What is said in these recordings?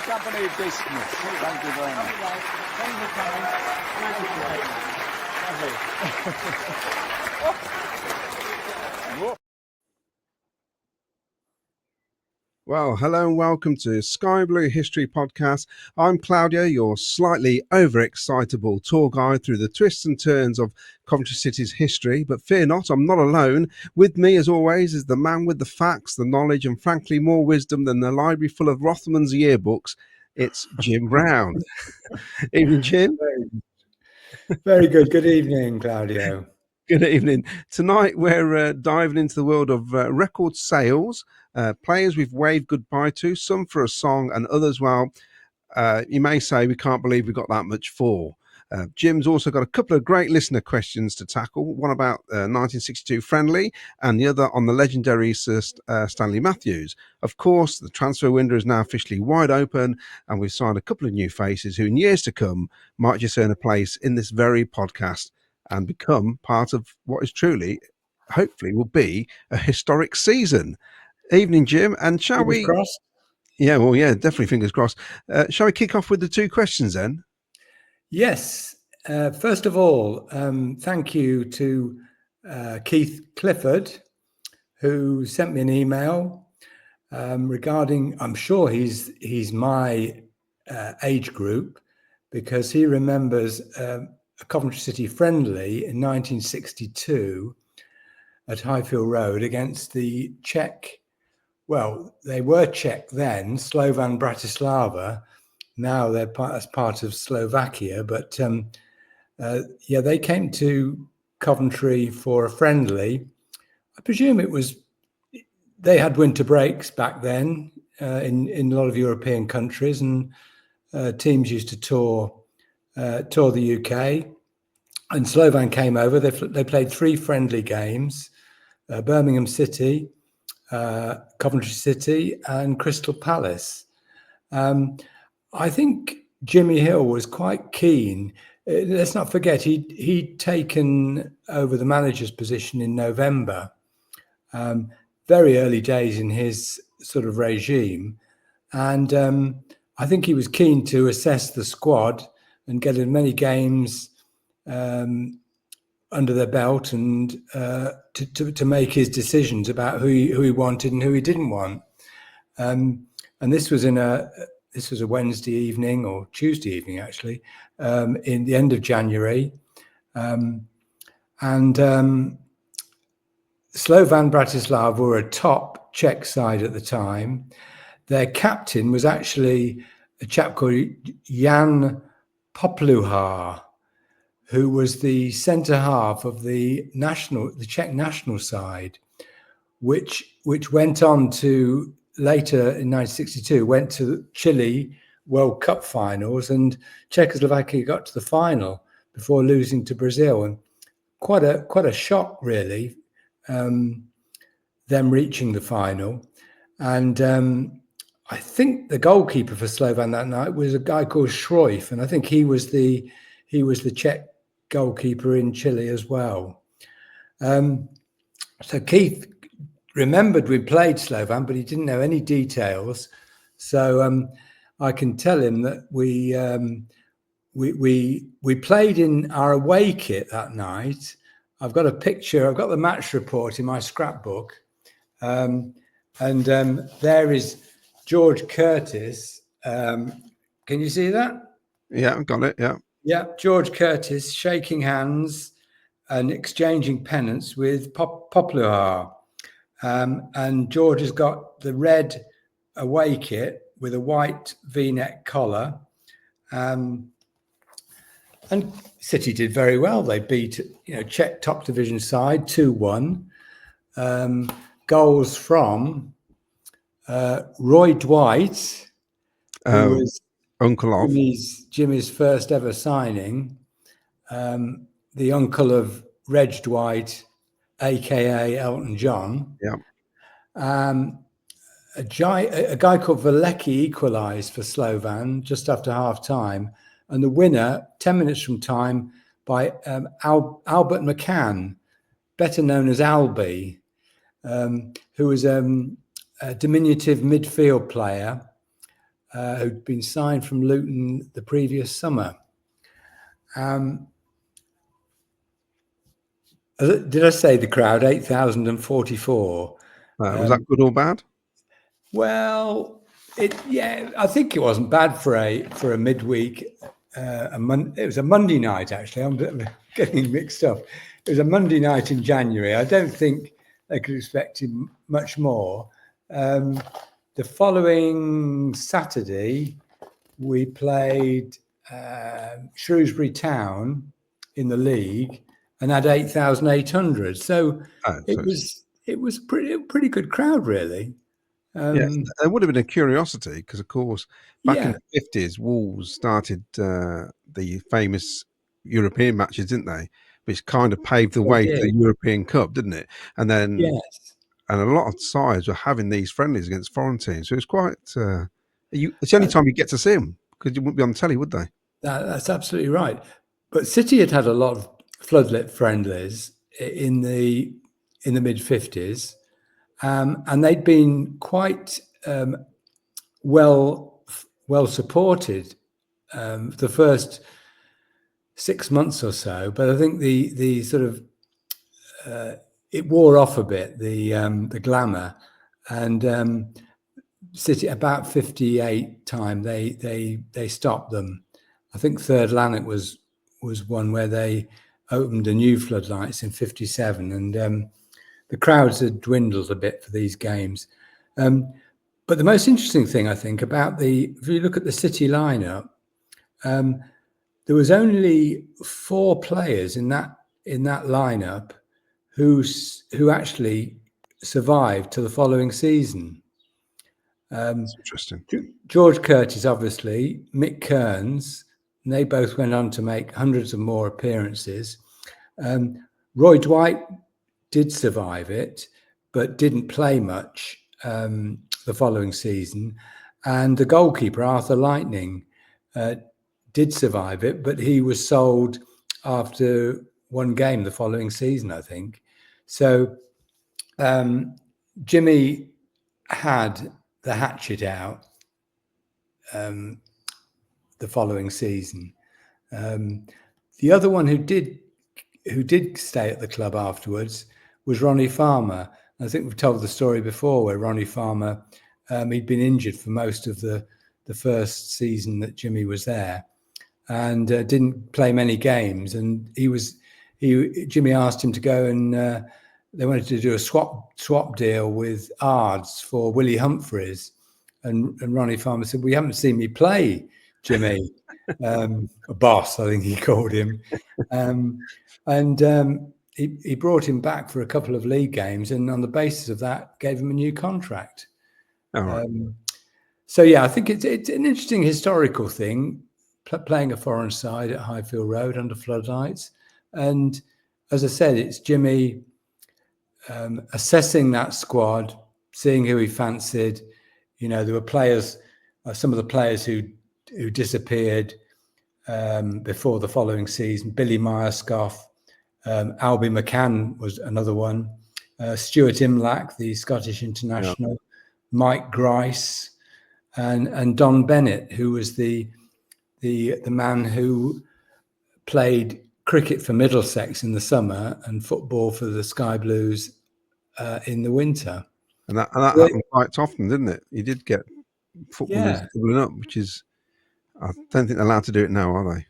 Company business. Thank you very much. Thank you for coming. Lovely. Well, hello and welcome to Sky Blue History Podcast. I'm Claudio, your slightly overexcitable tour guide through the twists and turns of Coventry City's history. But fear not, I'm not alone. With me, as always, is the man with the facts, the knowledge, and frankly, more wisdom than the library full of Rothman's yearbooks. It's Jim Brown. Evening, Jim. Very good. Good evening, Claudio. Good evening. Tonight we're diving into the world of record sales, players we've waved goodbye to, some for a song and others, well, you may say we can't believe we got that much for. Jim's also got a couple of great listener questions to tackle, one about 1962 friendly and the other on the legendary Sir Stanley Matthews. Of course, the transfer window is now officially wide open and we've signed a couple of new faces who in years to come might just earn a place in this very podcast and become part of what is truly, hopefully, will be a historic season. Evening, Jim, and shall Fingers we... crossed. Yeah, well, yeah, definitely fingers crossed. Shall we kick off with the two questions then? Yes. First of all, thank you to Keith Clifford, who sent me an email regarding, I'm sure he's my age group, because he remembers a Coventry City friendly in 1962 at Highfield Road against the Czech, well, they were Czech then, Slovan Bratislava. Now they're part of Slovakia, but yeah, they came to Coventry for a friendly. I presume they had winter breaks back then in a lot of European countries, and teams used to tour the UK. And Slovan came over. They played 3 friendly games: Birmingham City, Coventry City, and Crystal Palace. I think Jimmy Hill was quite keen. Let's not forget, he'd taken over the manager's position in November, very early days in his sort of regime. And I think he was keen to assess the squad and get as many games under their belt and to make his decisions about who he wanted and who he didn't want. And this was this was a Wednesday evening or Tuesday evening, actually, in the end of January. Slovan Bratislava were a top Czech side at the time. Their captain was actually a chap called Jan Popluhar, who was the centre half of the Czech national side, which went on to later in 1962 went to Chile World Cup finals, and Czechoslovakia got to the final before losing to Brazil, and quite a shock really, them reaching the final. And I think the goalkeeper for Slovan that night was a guy called Schroif, and I think he was the Czech goalkeeper in Chile as well. So Keith remembered we played Slovan, but he didn't know any details. So I can tell him that we played in our away kit that night. I've got a picture. I've got the match report in my scrapbook, and there is George Curtis. Can you see that? Yeah, I've got it. Yeah. Yeah, George Curtis shaking hands and exchanging pennants with Popluhar. And George has got the red away kit with a white V-neck collar. And City did very well. They beat, Czech top division side 2-1. Goals from Roy Dwight, who was uncle of Jimmy's first ever signing, the uncle of Reg Dwight, aka Elton John. Yeah. A guy called Valecki equalised for Slovan just after half time, and the winner 10 minutes from time by Albert McCann, better known as Albie, who was a diminutive midfield player who'd been signed from Luton the previous summer. Did I say the crowd? 8,044. Was that good or bad? Well, I think it wasn't bad for a midweek. It was a Monday night, actually. I'm getting mixed up. It was a Monday night in January. I don't think they could expect much more. The following Saturday, we played Shrewsbury Town in the league and had 8,800. So it was pretty good crowd, really. Yes, there would have been a curiosity because, of course, back in the 50s, Wolves started the famous European matches, didn't they? Which kind of paved the way to the European Cup, didn't it? And then, and a lot of sides were having these friendlies against foreign teams. So it's quite. It's the only time you get to see them because you wouldn't be on the telly, would they? That's absolutely right. But City had a lot of floodlit friendlies in the mid 50s. And they'd been quite well supported the first 6 months or so, but I think the sort of it wore off a bit, the glamour, and City about 58 time they stopped them. I think Third Lanark was one where they opened a new floodlights in 57, and the crowds had dwindled a bit for these games. But the most interesting thing, I think, if you look at the City lineup, there was only 4 players in that lineup who actually survived to the following season. That's interesting. George Curtis, obviously, Mick Kearns, and they both went on to make hundreds of more appearances. Roy Dwight did survive it, but didn't play much the following season. And the goalkeeper, Arthur Lightning, did survive it, but he was sold after one game the following season, I think. So Jimmy had the hatchet out the following season. The other one who did stay at the club afterwards was Ronnie Farmer. I think we've told the story before where Ronnie Farmer, he'd been injured for most of the first season that Jimmy was there, and didn't play many games. And Jimmy asked him to go, and they wanted to do a swap deal with Ards for Willie Humphries, and Ronnie Farmer said, "We haven't seen me play, Jimmy." A boss, I think he called him, and he brought him back for a couple of league games, and on the basis of that, gave him a new contract. All right. So yeah, I think it's an interesting historical thing, playing a foreign side at Highfield Road under floodlights, and as I said, it's Jimmy assessing that squad, seeing who he fancied. There were players, some of the players who disappeared before the following season. Billy Myerscough, Albie McCann was another one. Stuart Imlach, the Scottish international, Mike Grice, and Don Bennett, who was the man who played cricket for Middlesex in the summer and football for the Sky Blues in the winter. And that happened quite often, didn't it? You did get footballers doubling up, which is, I don't think they're allowed to do it now, are they?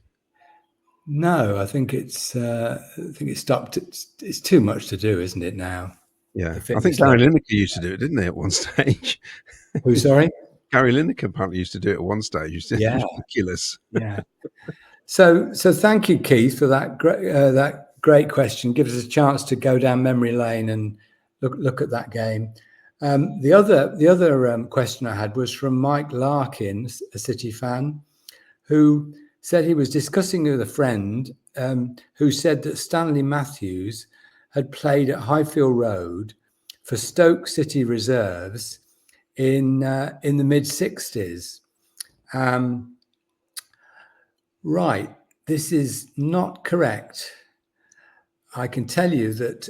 No, I think it stopped. It's too much to do, isn't it now? Yeah, I think Gary Lineker used to do it, didn't he, at one stage? Who, sorry? Gary Lineker apparently used to do it at one stage. It was ridiculous. Yeah. So thank you, Keith, for that great question. Gives us a chance to go down memory lane and look at that game. The other question I had was from Mike Larkin, a City fan, who said he was discussing with a friend who said that Stanley Matthews had played at Highfield Road for Stoke City reserves in the mid-60s. Right, this is not correct. I can tell you that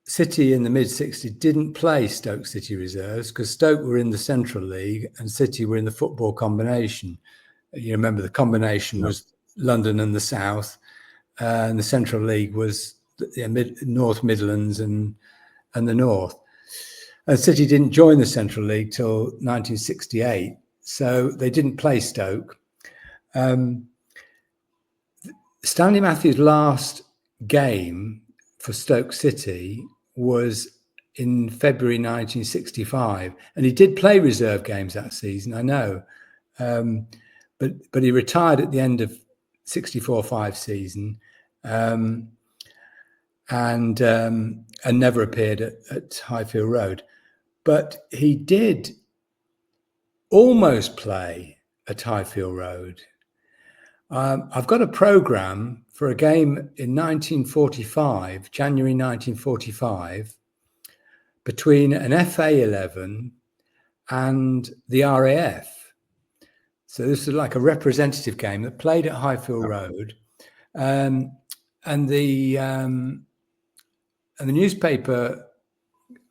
City in the mid-60s didn't play Stoke City reserves because Stoke were in the Central League and City were in the Football Combination. You remember the combination was London and the South, and the Central League was the North Midlands and the North. And City didn't join the Central League till 1968, so they didn't play Stoke. Stanley Matthews' last game for Stoke City was in February 1965, and he did play reserve games that season, I know, but he retired at the end of 64-5 season, and never appeared at Highfield Road. But he did almost play at Highfield Road. I've got a programme for a game in 1945, January 1945, between an FA11 and the RAF. So this is like a representative game that played at Highfield Road, and the newspaper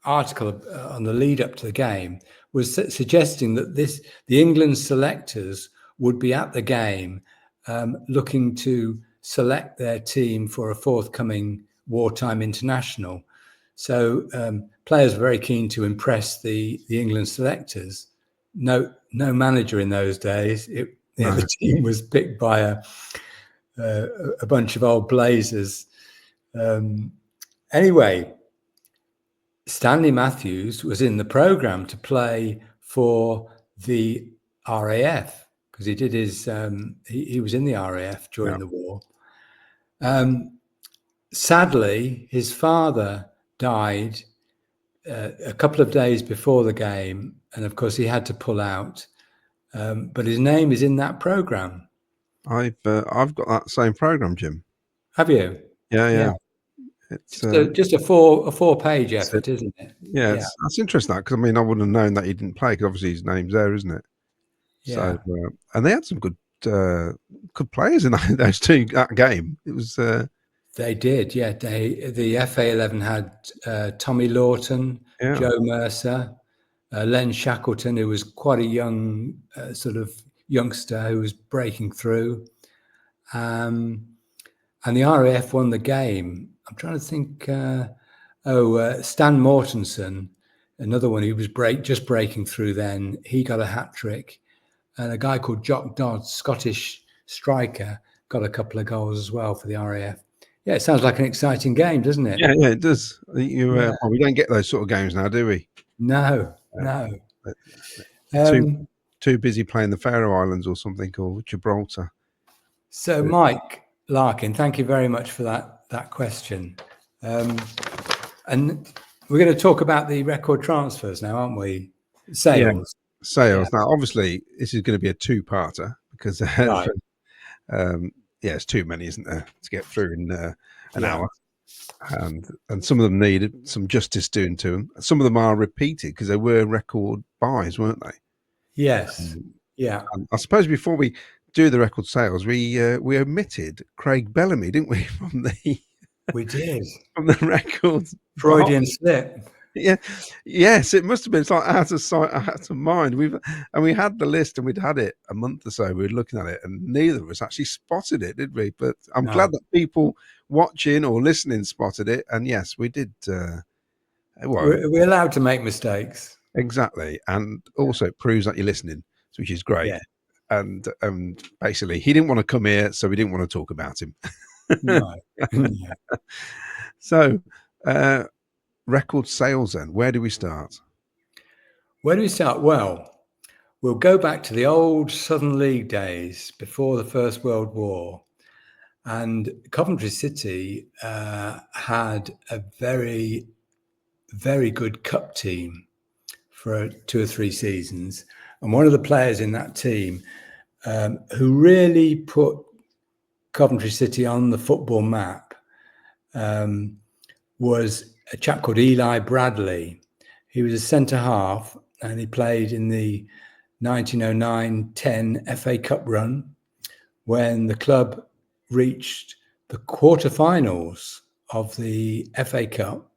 article on the lead up to the game was suggesting that the England selectors would be at the game, looking to select their team for a forthcoming wartime international. So players were very keen to impress the England selectors. No manager in those days. The team was picked by a bunch of old blazers. Anyway, Stanley Matthews was in the programme to play for the RAF because he did his he was in the RAF during the war. Sadly, his father died a couple of days before the game, and of course he had to pull out. But his name is in that programme. I've got that same programme, Jim. Have you? Yeah. It's just a four-page effort, isn't it? Yeah, that's interesting. Because I mean, I wouldn't have known that he didn't play because obviously his name's there, isn't it? Yeah. So, and they had some good players in that game. It was. They did, yeah. The FA11 had Tommy Lawton, Joe Mercer, Len Shackleton, who was quite a young sort of youngster who was breaking through, and the RAF won the game. I'm trying to think. Stan Mortensen, another one who was just breaking through then. He got a hat trick, and a guy called Jock Dodd, Scottish striker, got a couple of goals as well for the RAF. Yeah, it sounds like an exciting game, doesn't it? Yeah, it does. Well, we don't get those sort of games now, do we? No. Too busy playing the Faroe Islands or something, or Gibraltar. So, Mike Larkin, thank you very much for that question. And we're going to talk about the record transfers now, aren't we? Sales. Yeah, sales. Yeah. Now, obviously, this is going to be a two-parter because it's too many, isn't there, to get through in an hour. And some of them needed some justice doing to them. Some of them are repeated because they were record buys, weren't they? Yes. And I suppose before we do the record sales, we omitted Craig Bellamy, didn't we? We did. From the records. Freudian slip. Yeah. Yes, it must have been. It's like out of sight, out of mind. We had the list and we'd had it a month or so. We were looking at it and neither of us actually spotted it, did we? But I'm glad that people watching or listening spotted it. And yes, we did. We're allowed to make mistakes. Exactly. And also it proves that you're listening, which is great. Yeah. And basically he didn't want to come here, so we didn't want to talk about him. No. So record sales then, where do we start? Well, we'll go back to the old Southern League days before the First World War. And Coventry City had a very, very good cup team for 2 or 3 seasons. And one of the players in that team who really put Coventry City on the football map was a chap called Eli Bradley. He was a centre half, and he played in the 1909-10 FA Cup run when the club reached the quarterfinals of the FA Cup.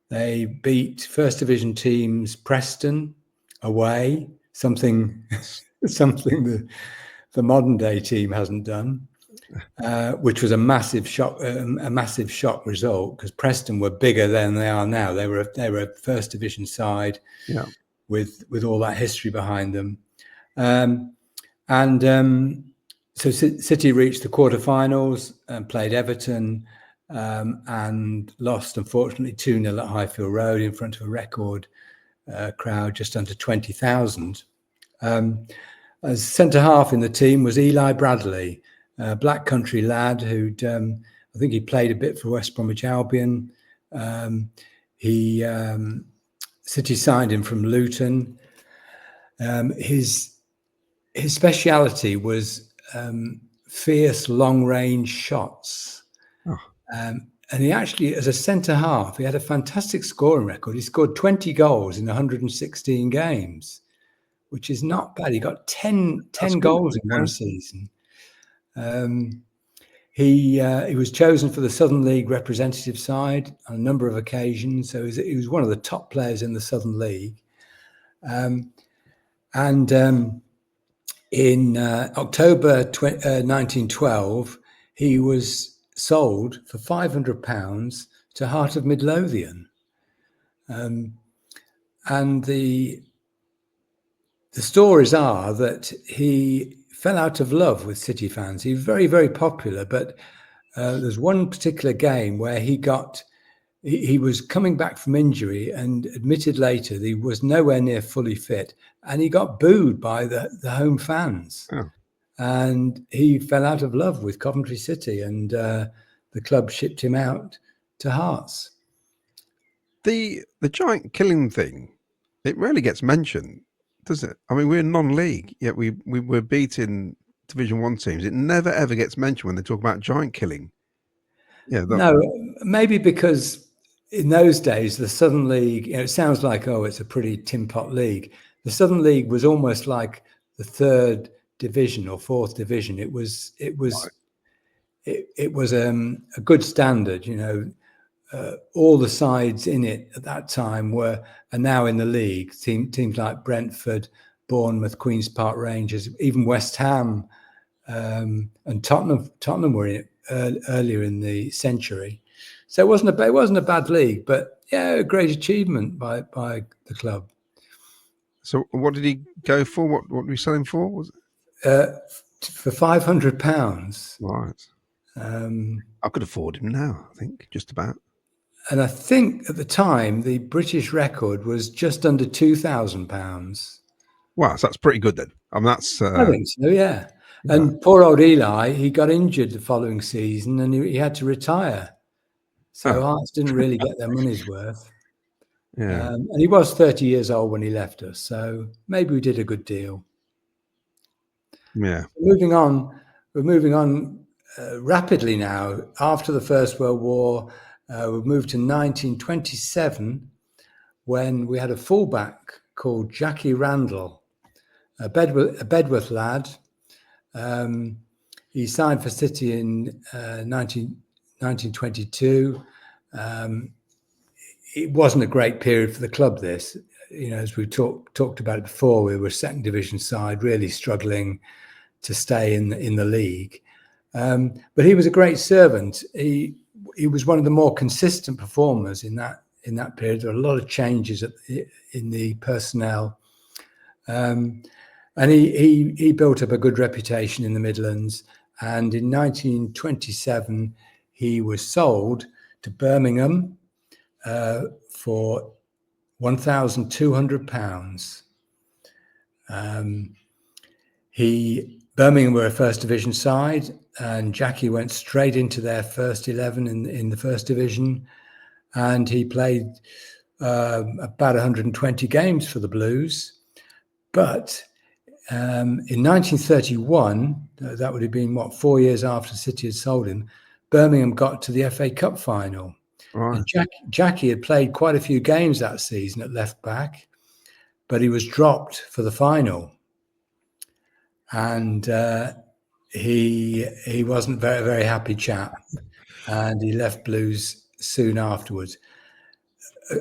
They beat First Division teams Preston away, something the modern day team hasn't done, which was a massive shock result, because Preston were bigger than they are now. They were a First Division side, Yeah. with all that history behind them, so City reached the quarterfinals and played Everton, and lost, unfortunately, 2-0 at Highfield Road in front of a record crowd, just under 20,000. As centre half in the team was Eli Bradley, a black country lad who'd, I think he played a bit for West Bromwich Albion. City signed him from Luton. His speciality was fierce long-range shots. Oh. And he actually, as a centre half, he had a fantastic scoring record. He scored 20 goals in 116 games, which is not bad. He got 10 goals in one season. He was chosen for the Southern League representative side on a number of occasions. So he was one of the top players in the Southern League. In October 1912, he was sold for £500 to Heart of Midlothian. And the stories are that he fell out of love with City fans. He was very, very popular, but there's one particular game where he was coming back from injury and admitted later that he was nowhere near fully fit, and he got booed by the home fans. Oh. And he fell out of love with Coventry City, and the club shipped him out to Hearts. The giant killing thing, it rarely gets mentioned, does it? I mean, we're non-league, yet we were beating Division 1 teams. It never, ever gets mentioned when they talk about giant killing. Yeah. No, maybe because in those days, the Southern League, it sounds like, it's a pretty tin pot league. The Southern League was almost like the 3rd division or 4th division. It was a good standard. All the sides in it at that time are now in the league. Teams like Brentford, Bournemouth, Queen's Park Rangers, even West Ham, and Tottenham were in it earlier in the century. So it wasn't a bad league, but a great achievement by the club. So what did he go for? What did we sell him for? Was it for £500? Right. I could afford him now, I think, just about. And I think at the time the British record was just under £2,000. Wow, so that's pretty good then. I mean, that's. I think so, yeah. And poor old Eli, he got injured the following season, and he had to retire. So Hearts didn't really get their money's worth. Yeah. And he was 30 years old when he left us, so maybe we did a good deal. Yeah. We're moving on rapidly now. After the First World War, we've moved to 1927, when we had a fullback called Jackie Randall, a Bedworth lad. He signed for City in 1922. It wasn't a great period for the club, this. As we talked about it before, we were second division side, really struggling to stay in the league. But he was a great servant. He was one of the more consistent performers in that period. There were a lot of changes in the personnel. And he built up a good reputation in the Midlands. And in 1927, he was sold to Birmingham for £1,200. Birmingham were a first division side, and Jackie went straight into their first 11 in the first division, and he played about 120 games for the Blues. But in 1931, that would have been 4 years after City had sold him, Birmingham got to the FA Cup final. Right. And Jackie had played quite a few games that season at left back, but he was dropped for the final. And he wasn't very, very happy chap, and he left Blues soon afterwards.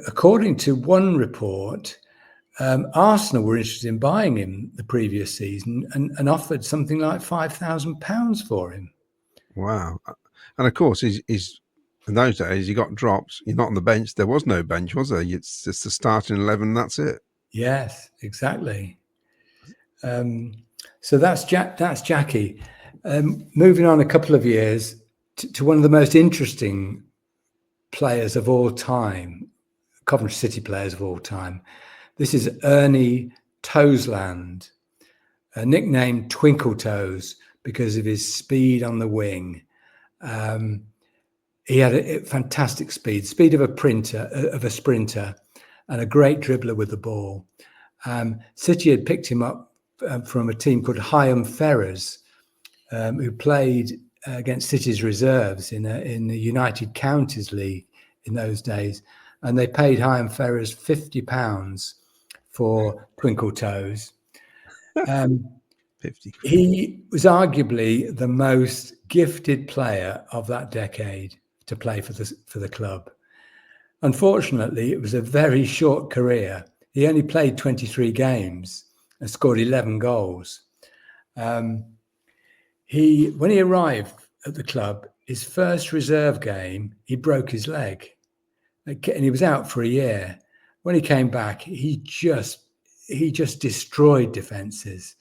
According to one report, Arsenal were interested in buying him the previous season and offered something like £5,000 for him. Wow. And of course, he's in those days, you got drops. You're not on the bench. There was no bench, was there? It's just the starting 11. And that's it. Yes, exactly. So that's Jackie. Moving on a couple of years to one of the most interesting players of all time, Coventry City players of all time. This is Ernie Toseland, nicknamed Twinkle Toes because of his speed on the wing. He had a fantastic speed of a sprinter, and a great dribbler with the ball. City had picked him up from a team called Higham Ferrers, who played against City's reserves in the United Counties League in those days, and they paid Higham Ferrers £50 for Twinkle Toes. 50. He was arguably the most gifted player of that decade to play for the club. Unfortunately, it was a very short career. He only played 23 games and scored 11 goals. When he arrived at the club, his first reserve game, he broke his leg, and he was out for a year. When he came back, he just destroyed defences,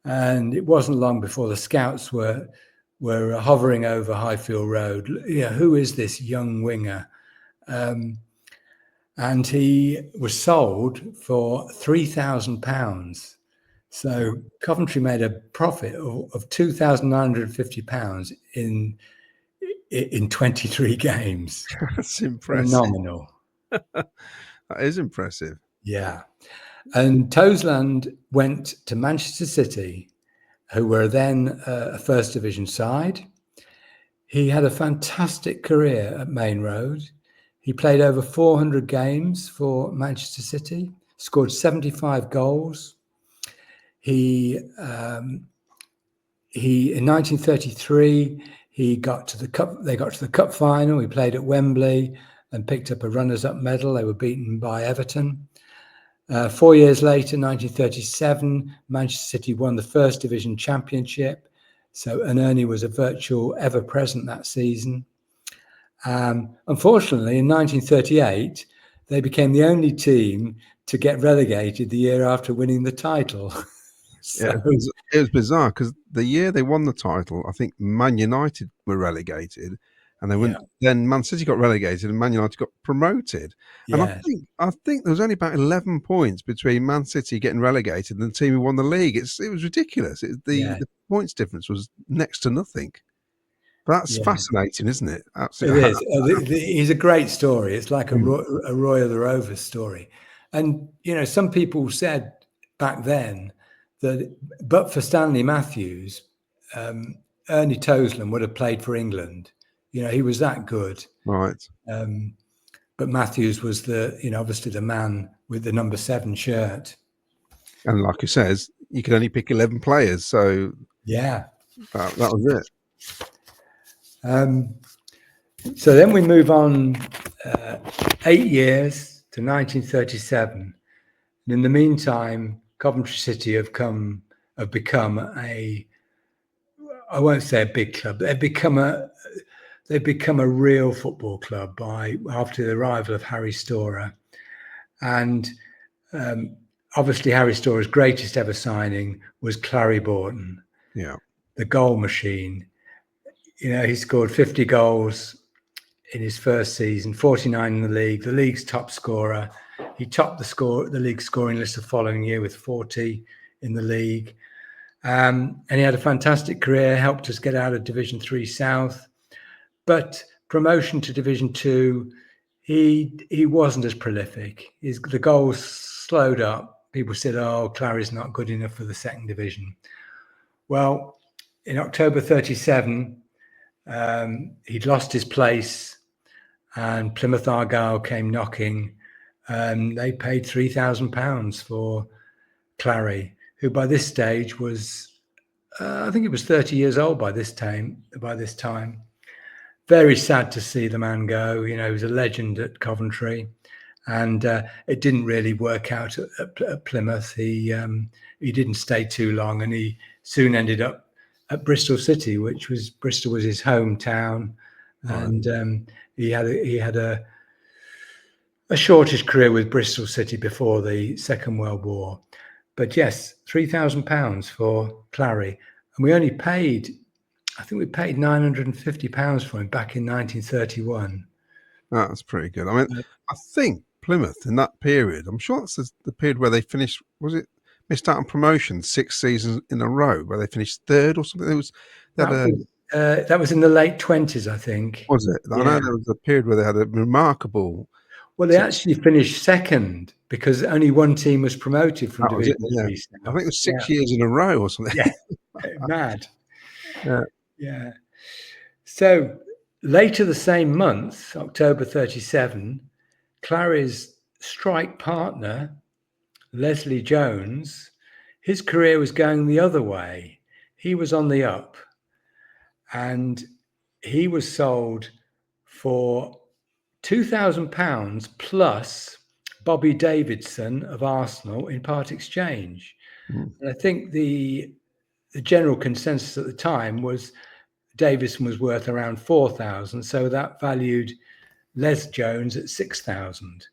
and it wasn't long before the scouts were hovering over Highfield Road. Who is this young winger? And he was sold for £3,000. So Coventry made a profit of £2,950 in 23 games. That's impressive. Phenomenal. That is impressive. Yeah. And Toseland went to Manchester City, who were then a first division side. He had a fantastic career at Main Road. He played over 400 games for Manchester City, scored 75 goals. He in 1933 he got to the cup. They got to the cup final. He played at Wembley and picked up a runners-up medal. They were beaten by Everton. 4 years later, 1937, Manchester City won the First Division Championship. And Ernie was a virtual ever-present that season. Unfortunately, in 1938, they became the only team to get relegated the year after winning the title. Yeah, it was bizarre because the year they won the title, I think Man United were relegated, and then Man City got relegated and Man United got promoted. And I think there was only about 11 points between Man City getting relegated and the team who won the league. It was ridiculous. The points difference was next to nothing. But that's fascinating, isn't it? Absolutely. It is. He's a great story. It's like a Roy of the Rovers story. And, some people said back then that, but for Stanley Matthews, Ernie Toseland would have played for England. He was that good. Right. But Matthews was obviously the man with the number 7 shirt. And like he says, you could only pick 11 players. So yeah, that was it. So then we move on 8 years to 1937. And in the meantime, Coventry City have become I won't say a big club. They've become a real football club after the arrival of Harry Storer. And obviously Harry Storer's greatest ever signing was Clary Borton. Yeah. The goal machine. He scored 50 goals in his first season, 49 in the league's top scorer. He topped the league scoring list the following year with 40 in the league. And he had a fantastic career, helped us get out of Division 3 South. But promotion to Division 2, he wasn't as prolific. The goals slowed up. People said, oh, Clary's not good enough for the second division. Well, in October 37, he'd lost his place and Plymouth Argyle came knocking. They paid £3,000 for Clary, who by this stage was, I think he was 30 years old by this time. Very sad to see the man go. You know, he was a legend at Coventry, and it didn't really work out at Plymouth. He didn't stay too long, and he soon ended up at Bristol City, Bristol was his hometown, right. And he had a shortish career with Bristol City before the Second World War. But yes, £3,000 for Clary, and we only paid, I think we paid £950 for him back in 1931. That's pretty good. I mean, I think Plymouth in that period, I'm sure that's the period where they finished, was it missed out on promotion 6 seasons in a row, where they finished third or something? That was in the late 20s, I think. Was it? Yeah. I know there was a period where they had a remarkable... Well, they actually finished second because only one team was promoted from Division 3. I think it was 6 years in a row or something. Yeah, mad. Yeah. So later the same month, October 37, Clary's strike partner, Leslie Jones, his career was going the other way. He was on the up, and he was sold for £2,000 plus Bobby Davidson of Arsenal in part exchange. And I think the general consensus at the time was Davison was worth around 4,000, so that valued Les Jones at 6,000.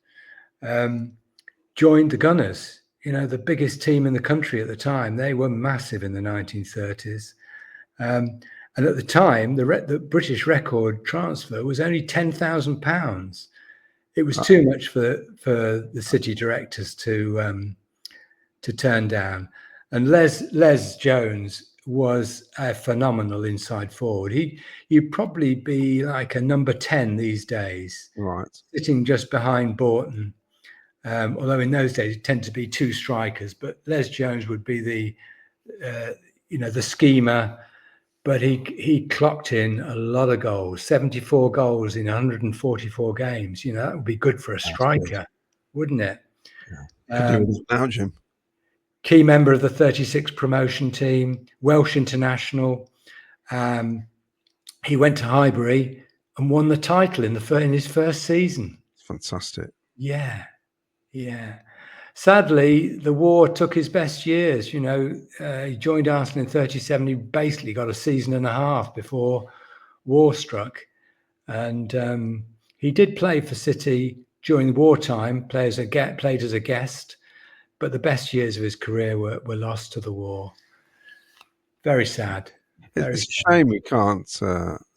Joined the Gunners, you know, the biggest team in the country at the time. They were massive in the 1930s. And at the time, the British record transfer was only £10,000. It was too much for the city directors to turn down. And Les Jones was a phenomenal inside forward. He'd probably be like a number 10 these days, right, sitting just behind Borton. Although in those days it tended to be two strikers, but Les Jones would be the schemer. But he clocked in a lot of goals, 74 goals in 144 games. You know, that would be good for a striker, wouldn't it? Yeah. Could do without now, Jim. Key member of the 36 promotion team, Welsh international. He went to Highbury and won the title in his first season. Fantastic. Yeah. Sadly, the war took his best years. You know, he joined Arsenal in 37. He basically got a season and a half before war struck. And he did play for City during the wartime, played as a guest. But the best years of his career were lost to the war. Very sad. It's a shame we can't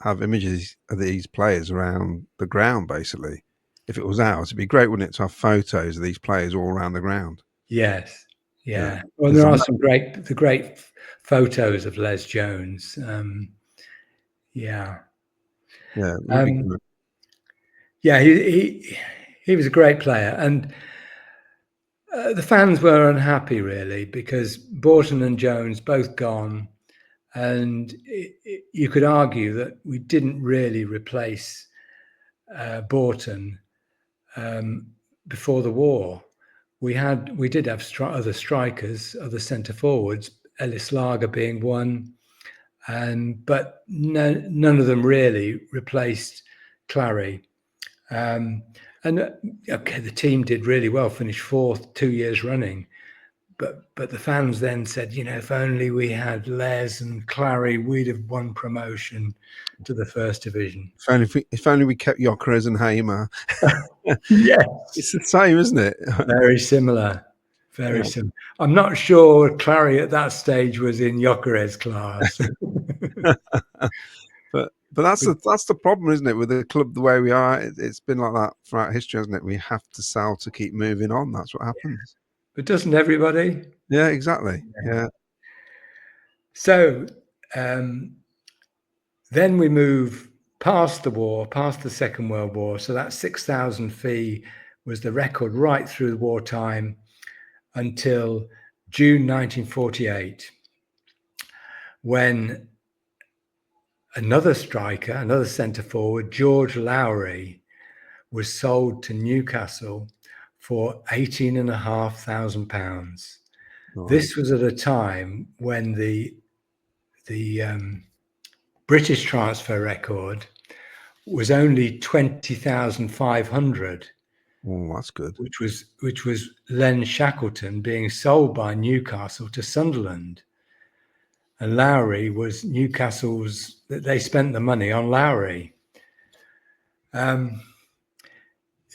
have images of these players around the ground, basically. If it was ours, it'd be great, wouldn't it, to have photos of these players all around the ground? Yes. Yeah. Well, there are some great photos of Les Jones. Yeah. Really good. Yeah, he was a great player, and the fans were unhappy really because Borton and Jones both gone, and you could argue that we didn't really replace Borton before the war. We did have other strikers, other centre forwards, Ellis Lager being one, but none of them really replaced Clary. The team did really well, finished 4th 2 years running, but the fans then said, you know, if only we had Les and Clary, we'd have won promotion to the first division. If only we kept Jokeres and Hamer. Yes, it's the same, isn't it? Very similar. Very similar. I'm not sure Clary at that stage was in Jokeres' class. But that's the problem, isn't it, with the club the way we are? It's been like that throughout history, hasn't it? We have to sell to keep moving on. That's what happens. But doesn't everybody? Yeah, exactly. Yeah. So then we move past the war, past the Second World War. So that 6,000 fee was the record right through wartime until June 1948, when another striker, another centre forward, George Lowry, was sold to Newcastle for £18,500. Right. This was at a time when the British transfer record was only 20,500. Oh, that's good. Which was Len Shackleton being sold by Newcastle to Sunderland. And Lowry was Newcastle's, they spent the money on Lowry. A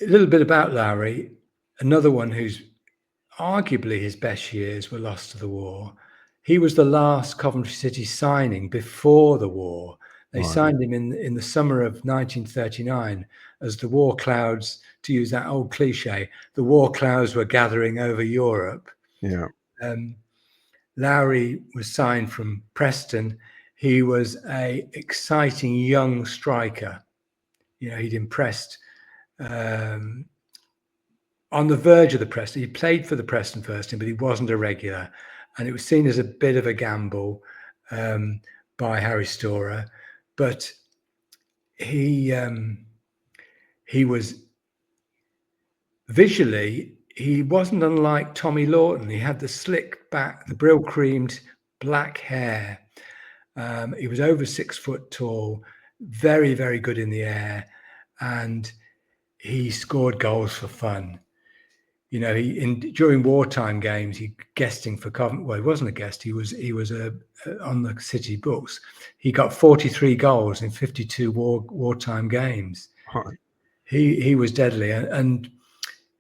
little bit about Lowry, another one who's arguably his best years were lost to the war. He was the last Coventry City signing before the war. They signed him in the summer of 1939 as the war clouds, to use that old cliche, the war clouds were gathering over Europe. Yeah. Lowry was signed from Preston. He was a exciting young striker. You know, he'd impressed on the verge of the Preston. He played for the Preston first team, but he wasn't a regular. And it was seen as a bit of a gamble by Harry Storer. But he was visually, he wasn't unlike Tommy Lawton. He had the slick back, the brill creamed black hair. He was over 6 foot tall, very, very good in the air. And he scored goals for fun. You know, during wartime games, he guesting for Coventry. Well, he wasn't a guest. He was on the City books. He got 43 goals in 52 wartime games. Right. He was deadly, and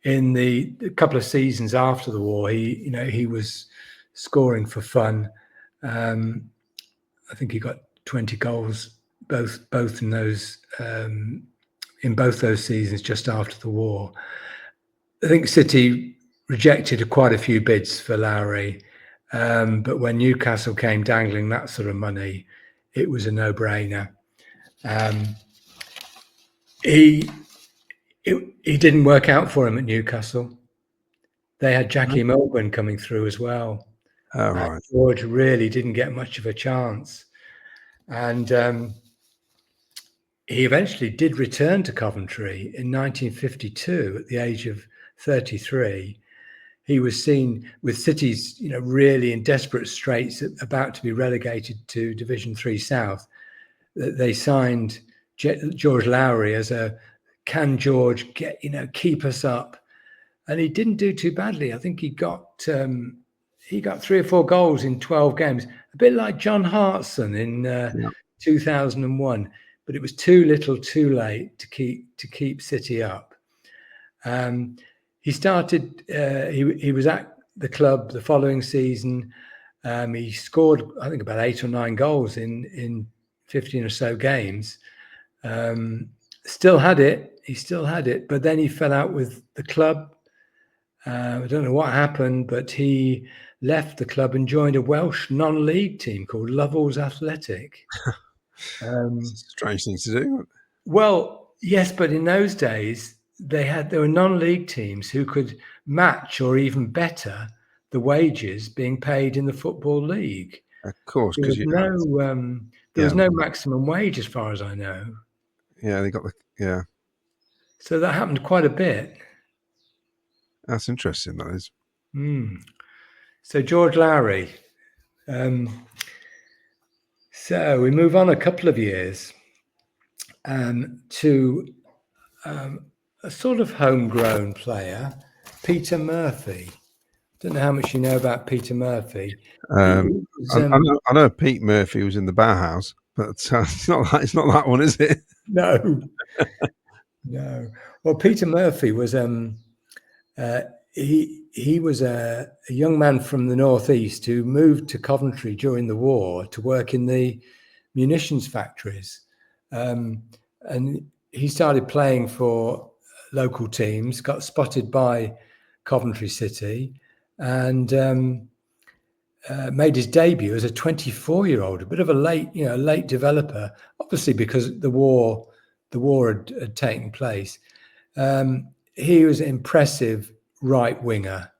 in the couple of seasons after the war, he was scoring for fun. I think he got 20 goals both in those in both those seasons just after the war. I think City rejected quite a few bids for Lowry, but when Newcastle came dangling that sort of money, it was a no-brainer. He didn't work out for him at Newcastle. They had Jackie Milburn coming through as well. Oh, right. George really didn't get much of a chance. And he eventually did return to Coventry in 1952 at the age of 33. He was seen with City's, really in desperate straits, about to be relegated to Division 3 South. They signed George Lowry as a, can George keep us up? And he didn't do too badly. I think he got 3 or 4 goals in 12 games, a bit like John Hartson in 2001. But it was too little, too late to keep City up. He started. He was at the club the following season. He scored, I think, about 8 or 9 goals in 15 or so games. Still had it. He still had it, but then he fell out with the club. I don't know what happened, but he left the club and joined a Welsh non-league team called Lovell's Athletic. Strange thing to do. Well, yes, but in those days there were non-league teams who could match or even better the wages being paid in the Football League. Of course, because there was no maximum wage, as far as I know. Yeah, they got So that happened quite a bit. That's interesting. That is. So George Lowry. So we move on a couple of years to a sort of homegrown player, Peter Murphy. Don't know how much you know about Peter Murphy. I know Pete Murphy was in the Bauhaus, but it's not that one, is it? No. Well, Peter Murphy was he was a young man from the northeast who moved to Coventry during the war to work in the munitions factories. and he started playing for local teams, got spotted by Coventry City, and made his debut as a 24-year-old, a bit of a late developer, obviously because the war had taken place. He was an impressive right winger.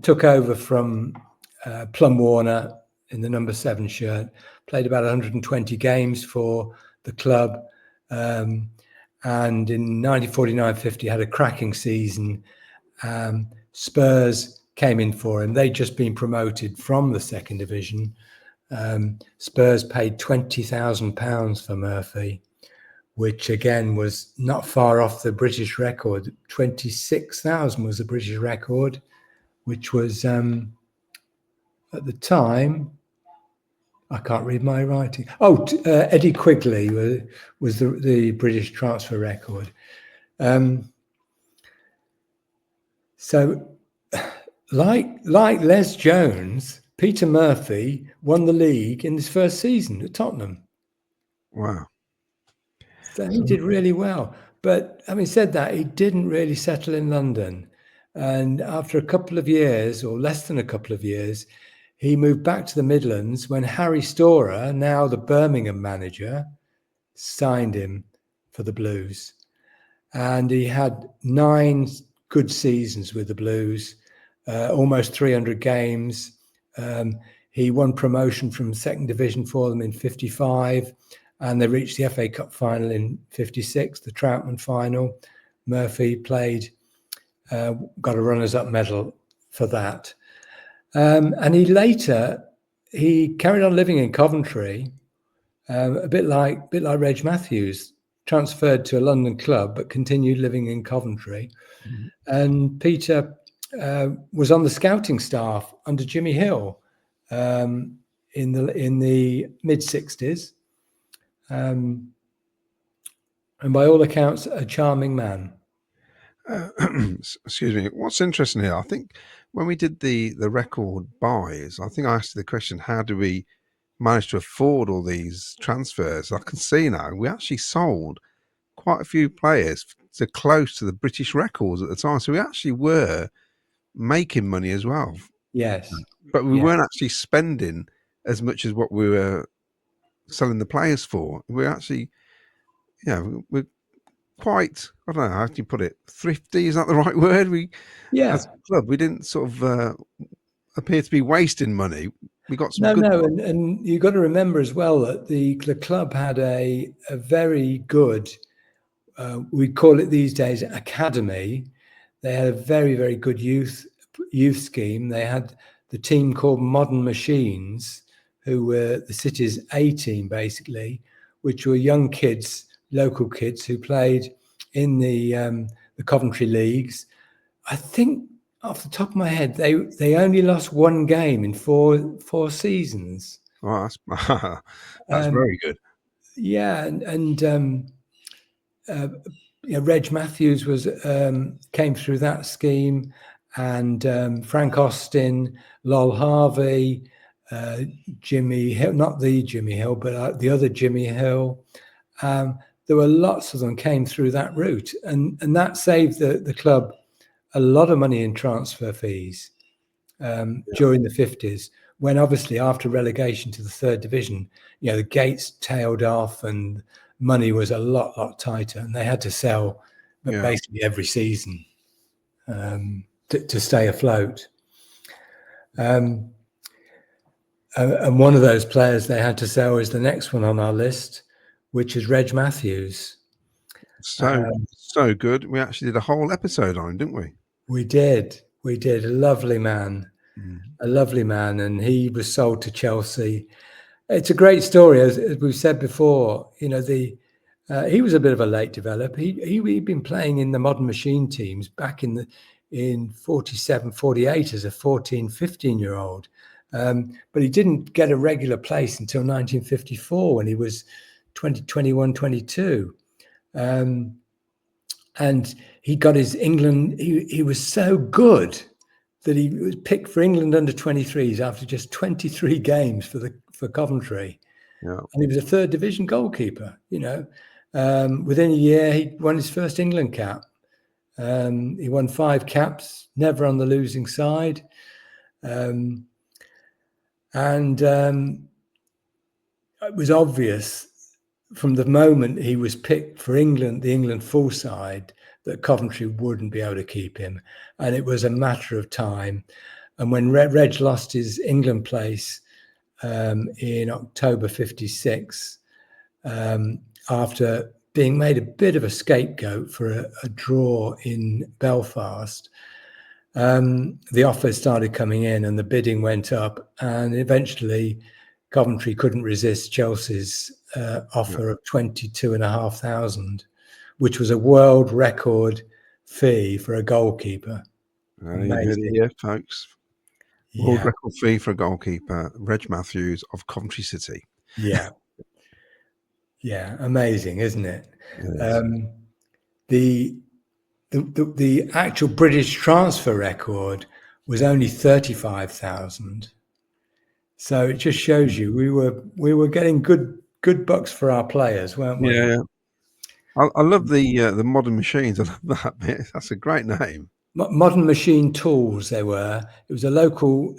Took over from Plum Warner in the number 7 shirt, played about 120 games for the club, and in 1949-50 had a cracking season. Spurs came in for him. They'd just been promoted from the 2nd division. Spurs paid £20,000 for Murphy, which again was not far off the British record. 26,000 was the British record, which was at the time, I can't read my writing. Eddie Quigley was the British transfer record. So, like Les Jones, Peter Murphy won the league in his first season at Tottenham. Wow. So he did really well. But having said that, he didn't really settle in London. And after a couple of years, or less than a couple of years, he moved back to the Midlands when Harry Storer, now the Birmingham manager, signed him for the Blues. And he had 9 good seasons with the Blues, almost 300 games. He won promotion from 2nd division for them in 55, and they reached the FA Cup final in 56, the Troutman final. Murphy played, got a runners-up medal for that. And he carried on living in Coventry, a bit like Reg Matthews, transferred to a London club, but continued living in Coventry. Mm-hmm. And Peter was on the scouting staff under Jimmy Hill in the mid-60s. And by all accounts, a charming man. Excuse me. What's interesting here, I think when we did the record buys, I think I asked you the question, how do we manage to afford all these transfers? I can see now we actually sold quite a few players to close to the British records at the time. So we actually were making money as well. Yes. But we weren't actually spending as much as what we were selling the players for. We're actually, we're quite, I don't know how do you put it, thrifty, is that the right word? As a club, we didn't sort of appear to be wasting money. We got some and you've got to remember as well that the club had a very good, we call it these days academy. They had a very, very good youth scheme. They had the team called Modern Machines, who were the city's A team basically, which were young kids, local kids who played in the Coventry leagues. I think off the top of my head, they only lost 1 game in four seasons. Oh, that's very good. Yeah, and Reg Matthews came through that scheme, and Frank Austin, Lol Harvey, Jimmy Hill, not the Jimmy Hill, but the other Jimmy Hill. There were lots of them came through that route, and that saved the club a lot of money in transfer fees during the 50s, when obviously after relegation to the 3rd division, the gates tailed off and money was a lot tighter, and they had to sell basically every season to stay afloat. And one of those players they had to sell is the next one on our list, which is Reg Matthews. So good. We actually did a whole episode on him, didn't we? We did. A lovely man. A lovely man. And he was sold to Chelsea. It's a great story. As we've said before, he was a bit of a late developer. He'd been playing in the Modern Machine teams back in 47, 48 as a 14, 15-year-old. But he didn't get a regular place until 1954 when he was 21, 22. And he got his England, he was so good that he was picked for England under 23s after just 23 games for Coventry. Yeah. And he was a third division goalkeeper, you know. Within a year, he won his first England cap. He won 5 caps, never on the losing side. And it was obvious from the moment he was picked for England, the England full side, that Coventry wouldn't be able to keep him. And it was a matter of time. And when Reg lost his England place in October 56, after being made a bit of a scapegoat for a draw in Belfast, the offers started coming in and the bidding went up, and eventually Coventry couldn't resist Chelsea's offer of 22,500, which was a world record fee for a goalkeeper. You heard it here, folks. World record fee for a goalkeeper, Reg Matthews of Coventry City. Yeah. Yeah, amazing, isn't it? Yes. The actual British transfer record was only 35,000. So it just shows you we were getting good bucks for our players, weren't we? Yeah. I love the modern machines. I love that bit. That's a great name. Modern Machine Tools. It was a local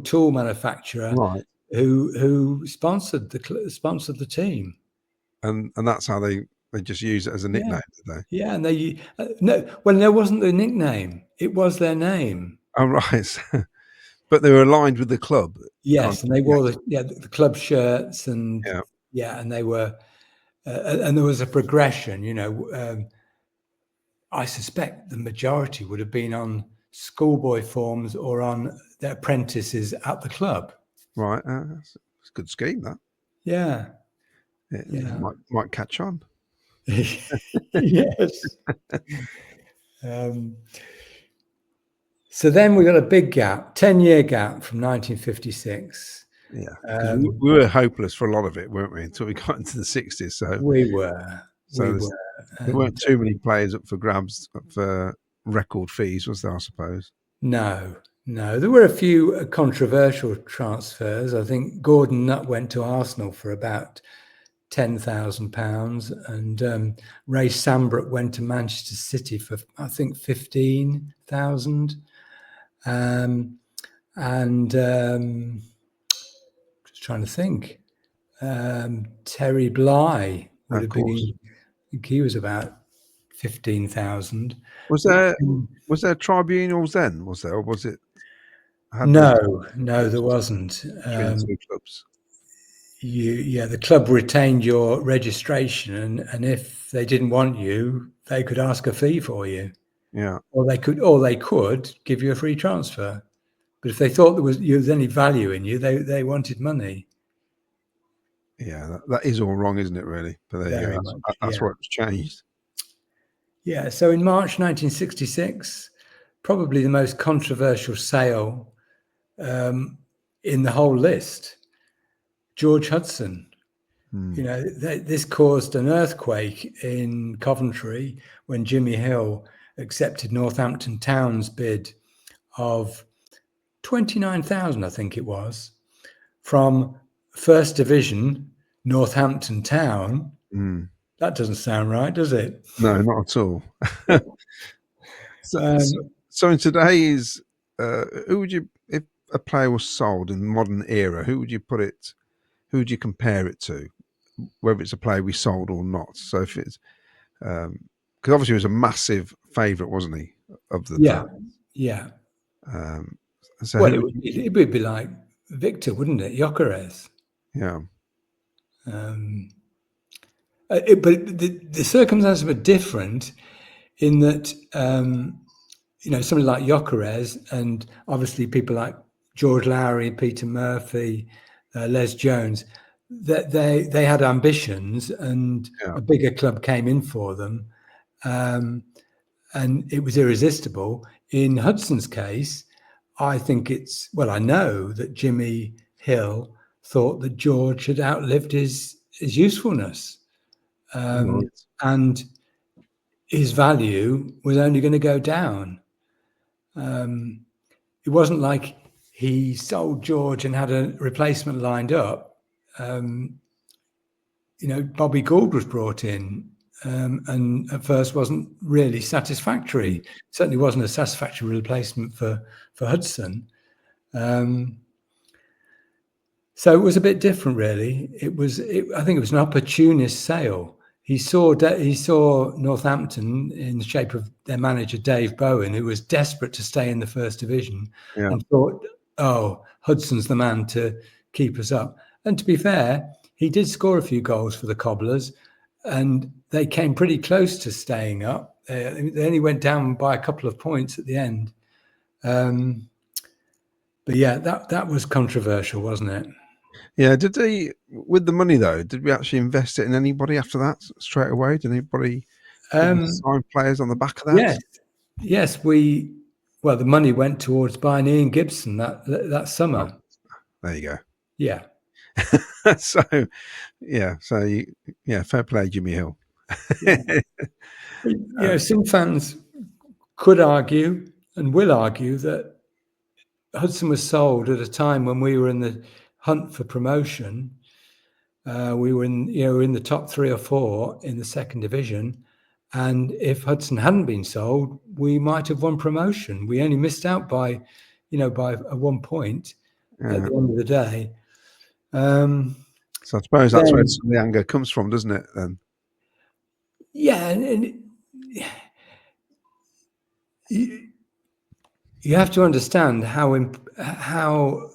tool manufacturer, Right. who sponsored the team. And that's how they just use it as a nickname, did they? Yeah, and they there wasn't a nickname; it was their name. Oh, right. But they were aligned with the club. Yes, and they wore the club shirts, and and they were, and there was a progression. You know, I suspect the majority would have been on schoolboy forms or on their apprentices at the club. Right, that's a good scheme. That it might catch on. Yes. So then we got a big gap, 10-year gap from 1956. Yeah, we were hopeless for a lot of it, weren't we? Until we got into the 60s. So we were. There weren't too many players up for grabs for record fees, was there? I suppose. No. There were a few controversial transfers. I think Gordon Nutt went to Arsenal for about £10,000, and Ray Sambrook went to Manchester City for, I think, 15,000. Just trying to think. Terry Bly would have been. I think he was about 15,000. Was there tribunals then? Was there, or was it? No, there wasn't. Between the two clubs. The club retained your registration, and if they didn't want you, they could ask a fee for you. Yeah. Or they could give you a free transfer. But if they thought there was any value in you, they wanted money. Yeah, that is all wrong, isn't it? Really, but there you go. That's why it's changed. Yeah. So in March 1966, probably the most controversial sale in the whole list, George Hudson. You know, this caused an earthquake in Coventry when Jimmy Hill accepted Northampton Town's bid of 29,000, I think it was, from First Division Northampton Town. That doesn't sound right, does it? No, not at all. So in today's, who would you, if a player was sold in the modern era, who would you compare it to, whether it's a player we sold or not? So if it's, because obviously he was a massive favourite, wasn't he, of the time? Yeah. So well, it would be like Victor, wouldn't it? Gyökeres. Yeah. But the circumstances were different in that, somebody like Gyökeres, and obviously people like George Lowry, Peter Murphy, Les Jones, that they had ambitions, and a bigger club came in for them, and it was irresistible. In Hudson's case, I know that Jimmy Hill thought that George had outlived his usefulness, and his value was only going to go down. It wasn't like he sold George and had a replacement lined up. Bobby Gould was brought in, and at first wasn't really satisfactory. Certainly wasn't a satisfactory replacement for Hudson. So it was a bit different, really. I think it was an opportunist sale. He saw Northampton in the shape of their manager Dave Bowen, who was desperate to stay in the First Division, and thought, "Oh, Hudson's the man to keep us up." And to be fair, he did score a few goals for the Cobblers, and they came pretty close to staying up. They only went down by a couple of points at the end. But yeah, that was controversial, wasn't it? Yeah. Did they, with the money though, did we actually invest it in anybody after that straight away? Did anybody sign players on the back of that? Yes. The money went towards buying Ian Gibson that summer. Oh, there you go. Yeah. So fair play, Jimmy Hill. Some fans could argue and will argue that Hudson was sold at a time when we were in the hunt for promotion. We were in the top 3 or 4 in the Second Division, and if Hudson hadn't been sold, we might have won promotion. We only missed out by 1 point at the end of the day. So I suppose that's where some of the anger comes from, doesn't it? Then. Yeah, and you have to understand how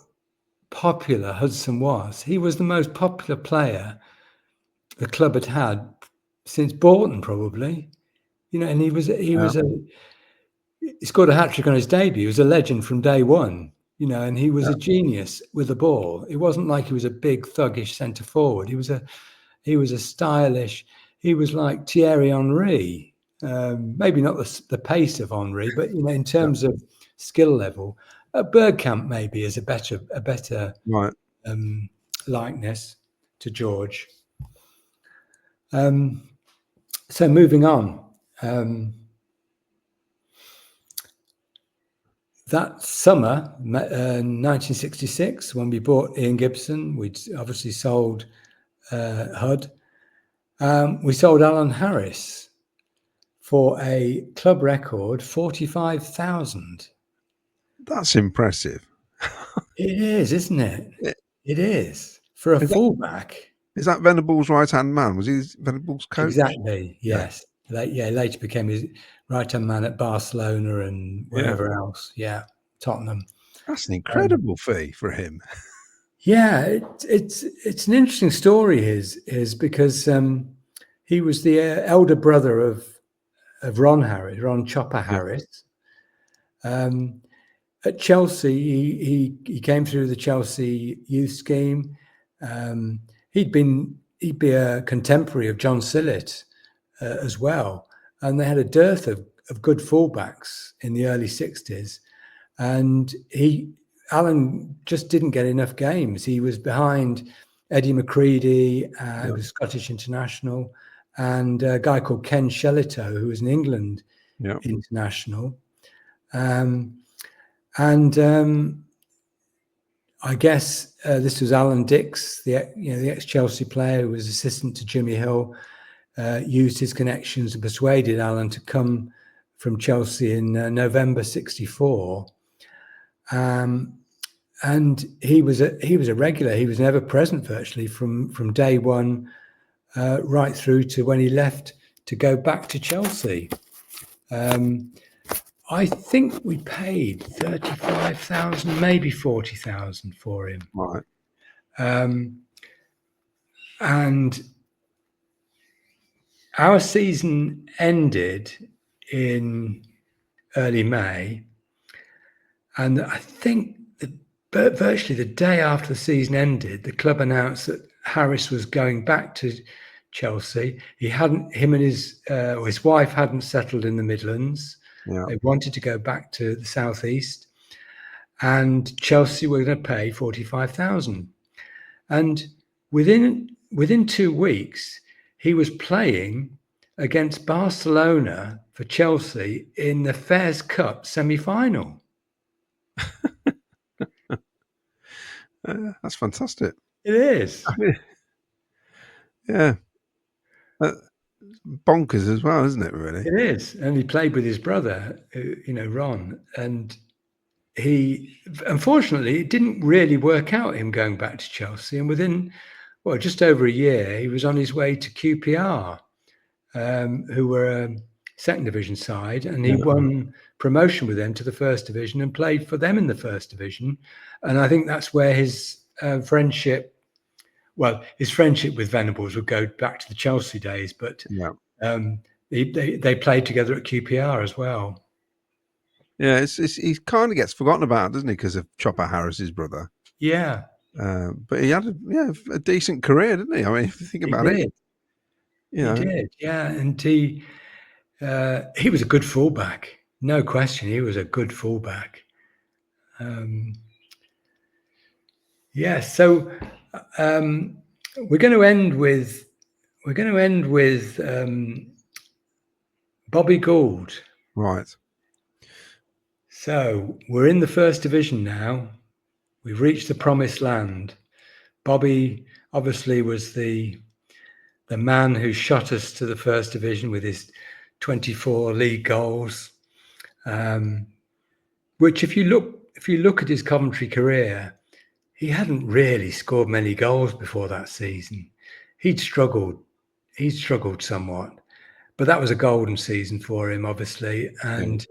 popular Hudson was. He was the most popular player the club had since Borton, probably. And he scored a hat-trick on his debut. He was a legend from day one. And he was a genius with the ball. It wasn't like he was a big thuggish centre forward. He was a stylish. He was like Thierry Henry. Maybe not the pace of Henry, but in terms of skill level, Bergkamp maybe is a better right. likeness to George. So moving on. That summer, 1966, when we bought Ian Gibson, we'd obviously sold Hud. We sold Alan Harris for a club record 45,000. That's impressive. It is, isn't it? It is for a fullback. Is that Venables' right-hand man? Was he Venables' coach? Exactly. Yes. Later became his right-hand man at Barcelona and wherever else. Yeah, Tottenham. That's an incredible fee for him. Yeah, it's an interesting story. His because he was the elder brother of Ron Chopper Harris. At Chelsea, he came through the Chelsea youth scheme. He'd be a contemporary of John Sillett as well, and they had a dearth of good fullbacks in the early 60s, and Alan just didn't get enough games. He was behind Eddie McCready, who was Scottish international, and a guy called Ken Shellito, who was an England international. I guess this was Alan Dix, the ex-Chelsea player who was assistant to Jimmy Hill, used his connections and persuaded Alan to come from Chelsea in November '64. And he was a regular. He was an ever-present virtually from day one right through to when he left to go back to Chelsea. I think we paid 35,000, maybe 40,000 for him. Right. And our season ended in early May. And I think virtually the day after the season ended, the club announced that Harris was going back to Chelsea. Him and his wife hadn't settled in the Midlands. Yeah. They wanted to go back to the southeast, and Chelsea were going to pay 45,000. And within 2 weeks, he was playing against Barcelona for Chelsea in the Fairs Cup semi-final. That's fantastic. It is. Yeah. Bonkers as well, isn't it, really? It is. And he played with his brother, Ron. And he, unfortunately, it didn't really work out, him going back to Chelsea. And within, well, just over a year, he was on his way to QPR, who were a second division side. And he won promotion with them to the first division and played for them in the first division. And I think that's where his friendship with Venables would go back to the Chelsea days, but they played together at QPR as well. Yeah, he kind of gets forgotten about, doesn't he, because of Chopper Harris's brother. Yeah. But he had a decent career, didn't he? I mean, if you think about it. He did, yeah. And he was a good fullback. No question, he was a good fullback. So we're going to end with Bobby Gould. Right. So we're in the first division now. We've reached the promised land. Bobby obviously was the man who shot us to the first division with his 24 league goals. Which, if you look at his Coventry career, he hadn't really scored many goals before that season. He'd struggled somewhat, but that was a golden season for him, obviously. And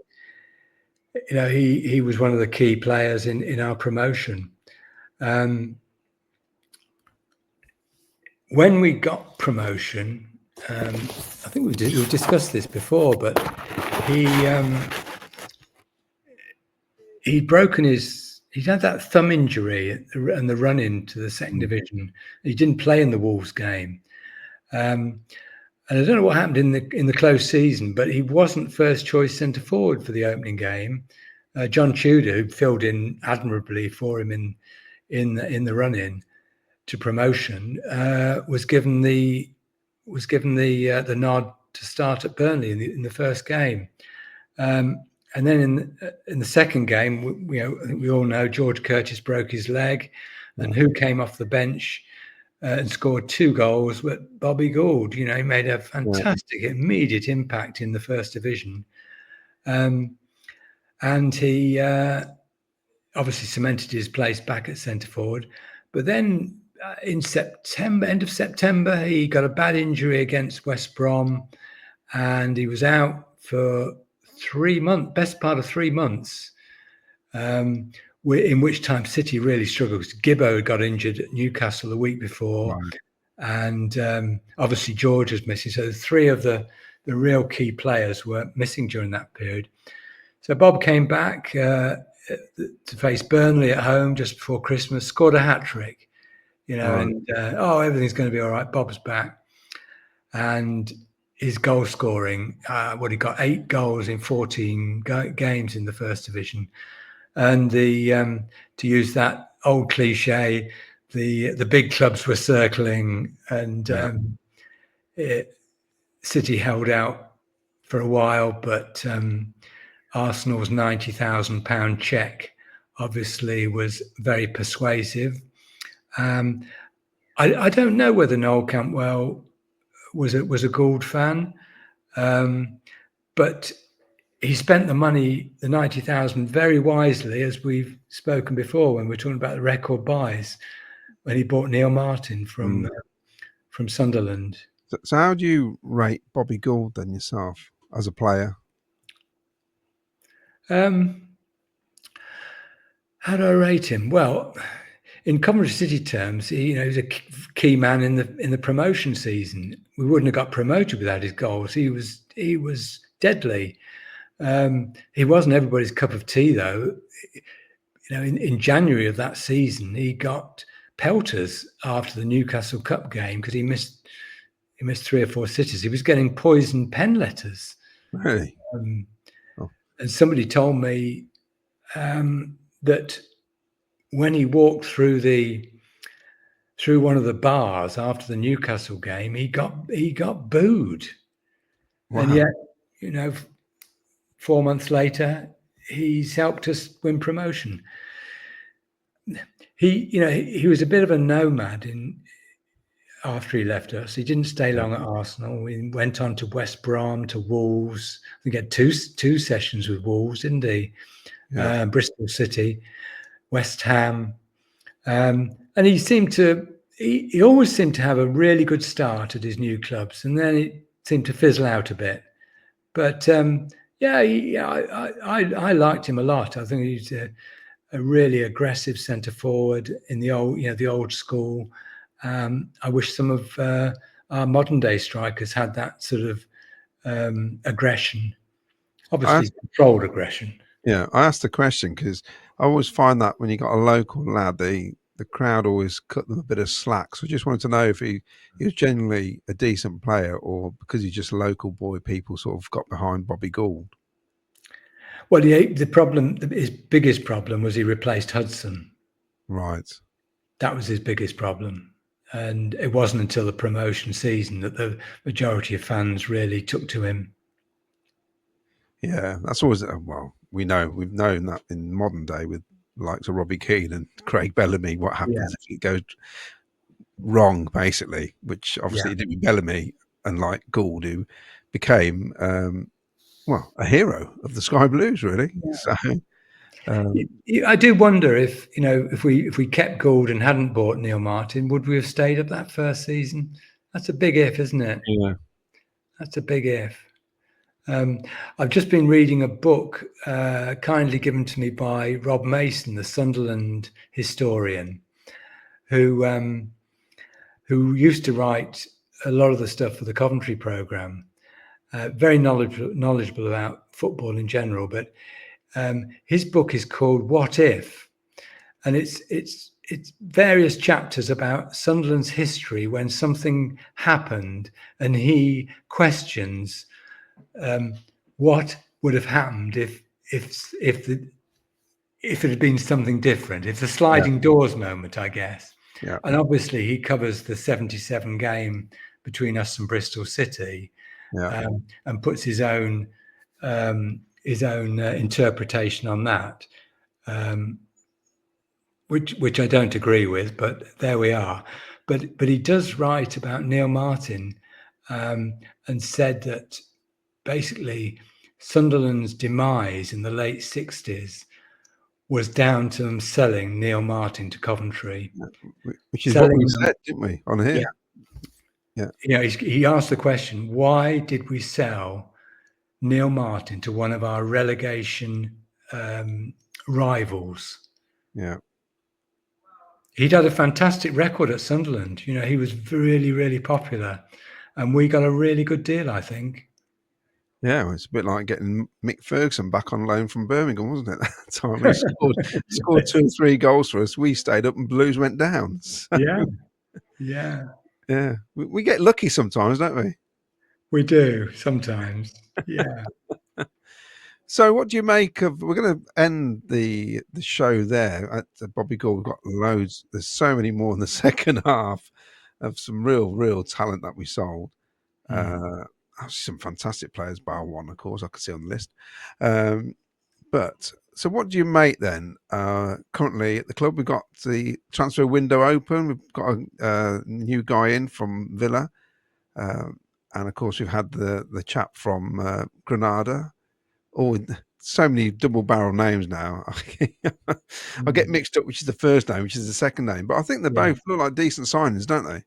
he was one of the key players in our promotion. When we got promotion, I think we've discussed this before, but he'd had that thumb injury and the run into the second division. He didn't play in the Wolves game. And I don't know what happened in the close season, but he wasn't first choice centre forward for the opening game. John Tudor, who filled in admirably for him in the run in to promotion, was given the nod to start at Burnley in the first game. And then in the second game, I think we all know George Curtis broke his leg, and who came off the bench and scored 2 goals? But Bobby Gould. He made a fantastic immediate impact in the first division, and he obviously cemented his place back at centre forward. But then in end of September, he got a bad injury against West Brom, and he was out for 3 months, best part of 3 months, in which time City really struggled. Gibbo got injured at Newcastle the week before, and obviously George was missing. So 3 of the real key players were missing during that period. So Bob came back to face Burnley at home just before Christmas, scored a hat-trick, and everything's going to be all right. Bob's back. And his goal scoring, he got 8 goals in 14 games in the first division. And to use that old cliche, the big clubs were circling, and City held out for a while, but Arsenal's £90,000 cheque obviously was very persuasive. I don't know whether Noel Campbell was a Gould fan, but he spent the money, the 90,000, very wisely, as we've spoken before when we're talking about the record buys, when he bought Neil Martin from Sunderland. So how do you rate Bobby Gould then yourself as a player? How do I rate him? Well, in Coventry City terms, he was a key man in the promotion season. We wouldn't have got promoted without his goals. He was deadly. He wasn't everybody's cup of tea, though. In January of that season, he got pelters after the Newcastle Cup game because he missed 3 or 4 sitters. He was getting poisoned pen letters. Really? And somebody told me that when he walked through one of the bars after the Newcastle game, he got booed. Wow. And yet, 4 months later, he's helped us win promotion. He was a bit of a nomad after he left us. He didn't stay long at Arsenal. He went on to West Brom, to Wolves. I think he had two sessions with Wolves, didn't he? Yeah. Bristol City, West Ham. And he seemed to, he always seemed to have a really good start at his new clubs, and then it seemed to fizzle out a bit. But I liked him a lot. I think he's a really aggressive centre forward in the old school. I wish some of our modern day strikers had that sort of aggression, obviously controlled aggression. Yeah, I asked the question because I always find that when you got a local lad, the crowd always cut them a bit of slack. So I just wanted to know if he was genuinely a decent player, or because he's just a local boy, people sort of got behind Bobby Gould. Well, the problem, his biggest problem was he replaced Hudson. Right. That was his biggest problem. And it wasn't until the promotion season that the majority of fans really took to him. Yeah, that's always, well, we've known that in modern day with the likes of Robbie Keane and Craig Bellamy, what happens if it goes wrong, basically, which obviously it did with Bellamy, unlike Gould, who became, well, a hero of the Sky Blues, really. Yeah. So, I do wonder if we kept Gould and hadn't bought Neil Martin, would we have stayed up that first season? That's a big if, isn't it? Yeah. That's a big if. I've just been reading a book kindly given to me by Rob Mason, the Sunderland historian, who used to write a lot of the stuff for the Coventry programme. Very knowledgeable about football in general, but his book is called What If, and it's various chapters about Sunderland's history when something happened, and he questions what would have happened if it had been something different. It's a sliding doors moment, I guess. Yeah. And obviously he covers the 77 game between us and Bristol City, and puts his own interpretation on that, which I don't agree with, but there we are. But he does write about Neil Martin, and said that basically Sunderland's demise in the late 60s was down to them selling Neil Martin to Coventry. Which is what we said, didn't we, on here? Yeah. He asked the question, why did we sell Neil Martin to one of our relegation rivals? Yeah. He'd had a fantastic record at Sunderland. He was really, really popular, and we got a really good deal, I think. Yeah, well, it's a bit like getting Mick Ferguson back on loan from Birmingham, wasn't it? That time he scored 2 or 3 goals for us. We stayed up and Blues went down. So, yeah. We get lucky sometimes, don't we? We do sometimes. Yeah. So, what do you make of? We're going to end the show there at Bobby Gould. We've got loads. There's so many more in the second half of some real talent that we sold. Some fantastic players, bar one, of course, I can see on the list. But so what do you make then? Currently at the club, we've got the transfer window open. We've got a new guy in from Villa. And of course, we've had the chap from Granada. Oh, so many double barrel names now. I get mixed up which is the first name, which is the second name. But I think they both look like decent signings, don't they?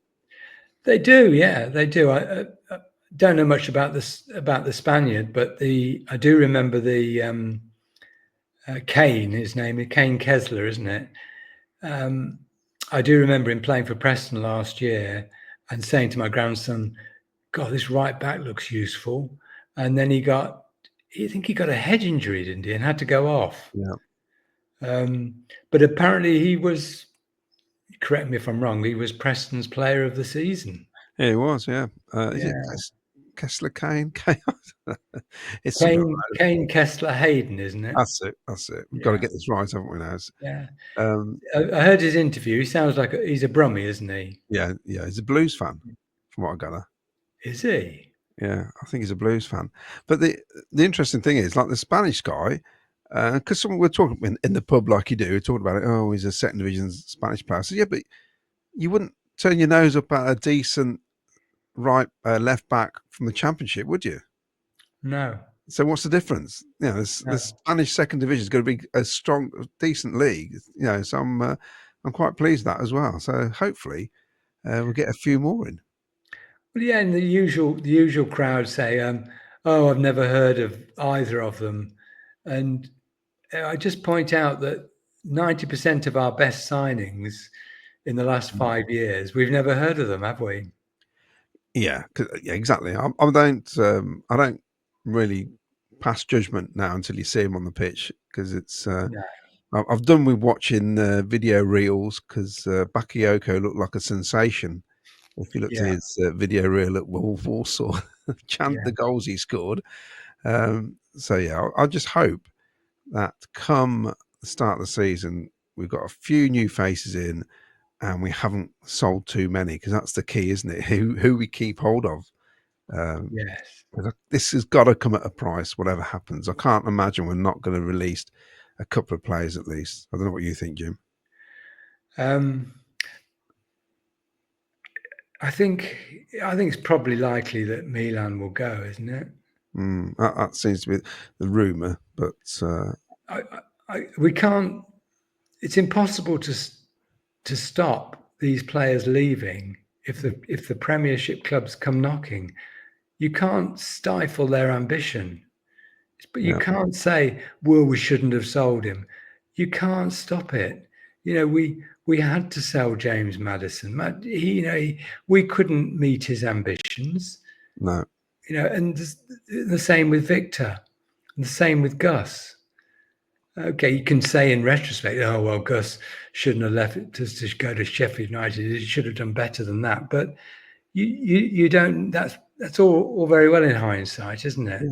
They do, yeah, they do. I don't know much about the Spaniard, but I do remember the Kane. His name is Kane Kessler, isn't it? I do remember him playing for Preston last year and saying to my grandson, "God, this right back looks useful." And then I think he got a head injury, didn't he, and had to go off. Yeah. But apparently he was. Correct me if I'm wrong. He was Preston's Player of the Season. Yeah, he was. Yeah. Is it Kessler Kane? It's Kane Kessler Hayden, isn't it? That's it. We've got to get this right, haven't we? Now. Yeah. I heard his interview. He sounds like he's a Brummie, isn't he? Yeah. He's a Blues fan, from what I gather. Is he? Yeah, I think he's a Blues fan. But the interesting thing is, like the Spanish guy, because we're talking in the pub like you do, we're talking about it. Oh, he's a second division Spanish player. So yeah, but you wouldn't turn your nose up at a decent left back from the Championship, would you? No, So what's the difference? You know, the no. Spanish second division is going to be a strong, decent league. You know, so I'm quite pleased with that as well. So hopefully we'll get a few more in. Well, yeah, and the usual crowd say, "Oh, I've never heard of either of them," and I just point out that 90% of our best signings in the last 5 years, we've never heard of them, have we? Yeah, yeah, exactly. I don't really pass judgment now until you see him on the pitch because it's. No. I've done with watching video reels because Bakayoko looked like a sensation. If you looked at Yeah, his video reel at Wolf Warsaw, chant yeah, the goals he scored. So yeah, I just hope that come the start of the season, we've got a few new faces in, and we haven't sold too many because that's the key, isn't it? Who we keep hold of. Um, yes. 'Cause this has got to come at a price, whatever happens. I can't imagine we're not going to release a couple of players at least. I don't know what you think, Jim. Um, I think it's probably likely that Milan will go, isn't it? That seems to be the rumor, but I, we can't. It's impossible to stop these players leaving if the Premiership clubs come knocking. You can't stifle their ambition, but you yeah, can't say, "Well, we shouldn't have sold him." You can't stop it. We had to sell James Maddison. We couldn't meet his ambitions. no, And the same with Victor, and the same with Gus. Okay, you can say in retrospect, "Oh well, Gus shouldn't have left it to go to Sheffield United. He should have done better than that." But you don't. That's all very well in hindsight, isn't it?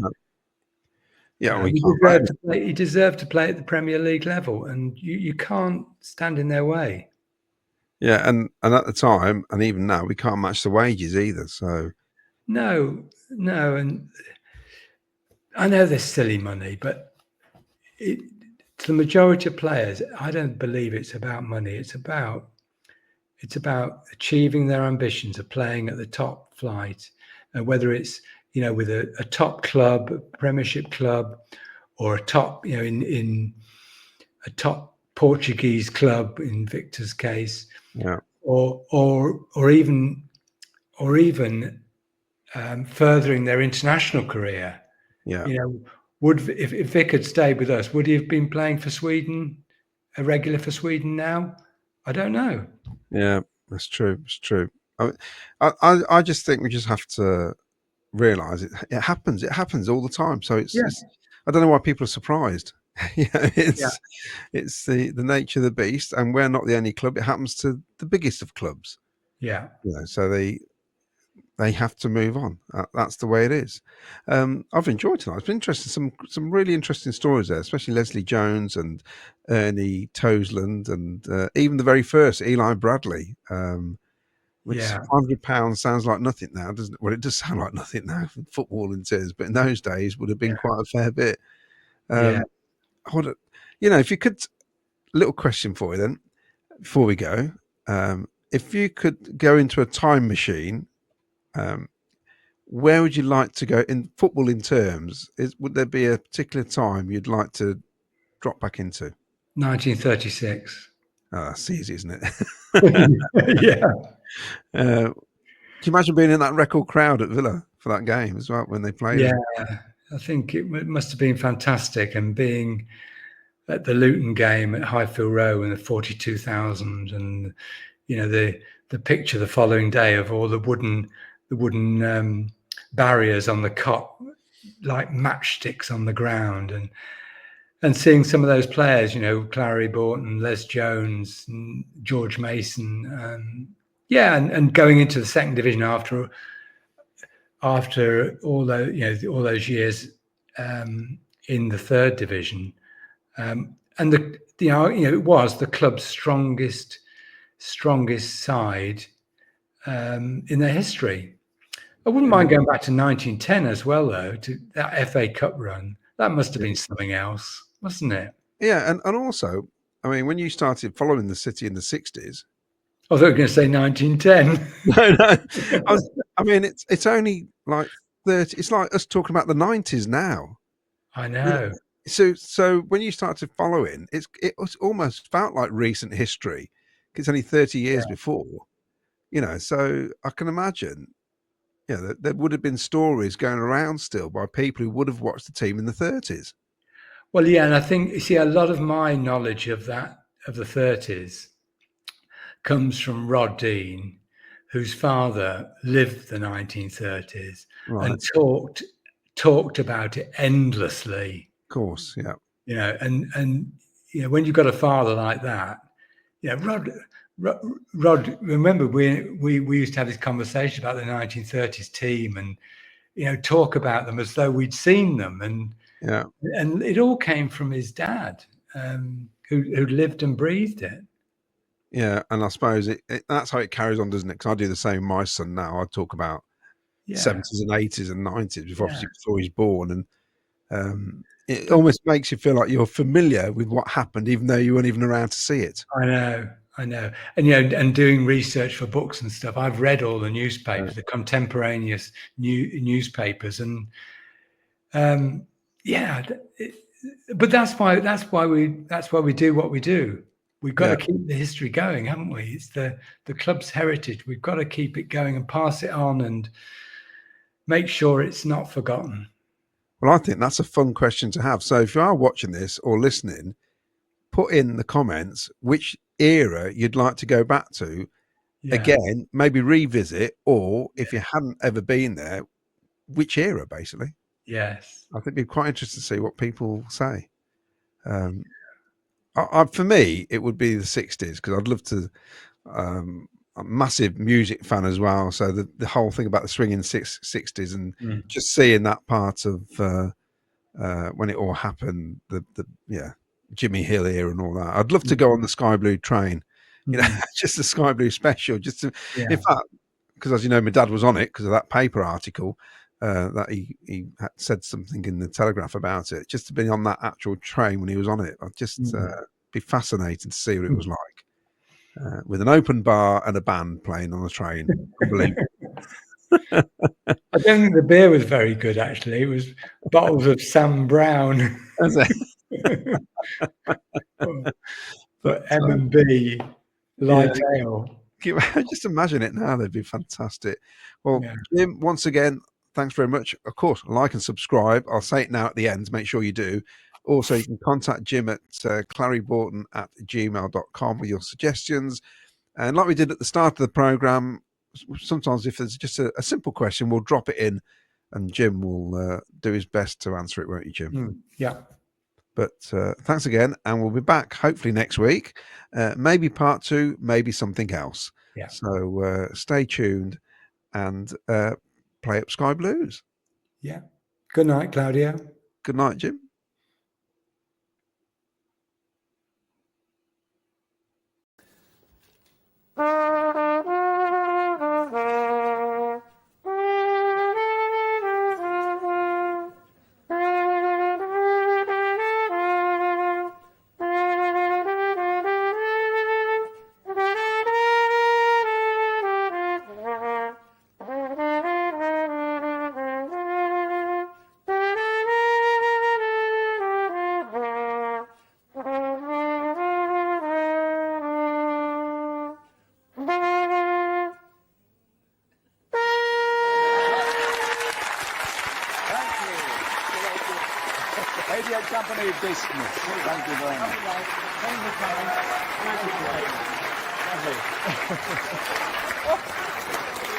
yeah, yeah. We He can't deserved blame to play. He deserved to play at the Premier League level, and you can't stand in their way. Yeah, and at the time, and even now, we can't match the wages either. So No, no, and I know there's silly money, but to the majority of players, I don't believe it's about money. It's about achieving their ambitions of playing at the top flight, whether it's with a top club, a Premiership club, or a top in a top Portuguese club in Victor's case, yeah, or even furthering their international career. yeah, You know, if Vic had stayed with us, would he have been playing for Sweden, a regular for Sweden now? I don't know. yeah. That's true. It's true. I just think we just have to realize it. It happens. It happens all the time. So Yeah, it's. I don't know why people are surprised. yeah, It's the nature of the beast, and we're not the only club. It happens to the biggest of clubs. yeah, So they have to move on. That's the way it is. I've enjoyed tonight. It's been interesting. Some really interesting stories there, especially Leslie Jones and Ernie Toseland, and even the very first Eli Bradley. Which yeah, £500 sounds like nothing now, doesn't it? Well, it does sound like nothing now, football in terms, but in those days would have been quite a fair bit. yeah. Um, if you could, little question for you then, before we go, if you could go into a time machine, um, where would you like to go in football in terms? Would there be a particular time you'd like to drop back into? 1936. Oh, that's easy, isn't it? Yeah, Can you imagine being in that record crowd at Villa for that game as well when they played yeah. it? I think it must have been fantastic, and being at the Luton game at Highfield Row and the 42,000, and the picture the following day of all the wooden barriers on the cot, like matchsticks on the ground, and seeing some of those players, Clary Borton, Les Jones, and George Mason, and going into the second division after all those years in the third division, and it was the club's strongest side in their history. I wouldn't mind going back to 1910 as well, though, to that FA Cup run. That must have been something else, wasn't it? Yeah, and also, I mean, when you started following the city in the 60s, I thought you were going to say 1910. No. I mean, it's only like 30. It's like us talking about the 90s now. I You know. So when you started following, it was almost felt like recent history. It's only 30 years before. So I can imagine. There would have been stories going around still by people who would have watched the team in the 30s. Well, yeah, and I think, you see, a lot of my knowledge of the 30s comes from Rod Dean, whose father lived the 1930s Right. and talked about it endlessly. Of course, yeah. And when you've got a father like that, Rod, remember we used to have this conversation about the 1930s team and talk about them as though we'd seen them, and it all came from his dad, who lived and breathed it. Yeah, and I suppose that's how it carries on, doesn't it? Because I do the same with my son now. I talk about 70s and 80s and 90s, before he's born, and it almost makes you feel like you're familiar with what happened, even though you weren't even around to see it. I know, and and doing research for books and stuff. I've read all the newspapers, the contemporaneous newspapers, and but that's why we do what we do. We've got to keep the history going, haven't we? It's the club's heritage. We've got to keep it going and pass it on and make sure it's not forgotten. Well, I think that's a fun question to have. So if you are watching this or listening, put in the comments which era you'd like to go back to. Again, maybe revisit, or if you hadn't ever been there, which era, basically. Yes. I think it'd be quite interesting to see what people say. For me, it would be the 60s, because I'd love to. I'm a massive music fan as well, so the whole thing about the swinging 60s and just seeing that part of when it all happened, the Jimmy Hill era and all that. I'd love to go on the Sky Blue train, just the Sky Blue special, just to, in fact, because as you know, my dad was on it because of that paper article that he had said something in the Telegraph about it. Just to be on that actual train when he was on it, I'd just be fascinated to see what it was like, with an open bar and a band playing on the train. Unbelievable. I don't think the beer was very good, actually. It was bottles of Sam Brown. But M&B light ale. Just imagine it now. They'd be fantastic. Well, Jim, once again, thanks very much. Of course, like and subscribe. I'll say it now at the end. Make sure you do. Also, you can contact Jim at claryborton@gmail.com with your suggestions. And like we did at the start of the program, sometimes if there's just a simple question, we'll drop it in and Jim will do his best to answer it, won't you, Jim? Yeah. But thanks again, and we'll be back hopefully next week. Maybe part 2, maybe something else. Yeah. So stay tuned and play up Sky Blues. Yeah. Good night, Claudia. Good night, Jim. Radio Company dismissed. Thank you very much. Thank you for coming.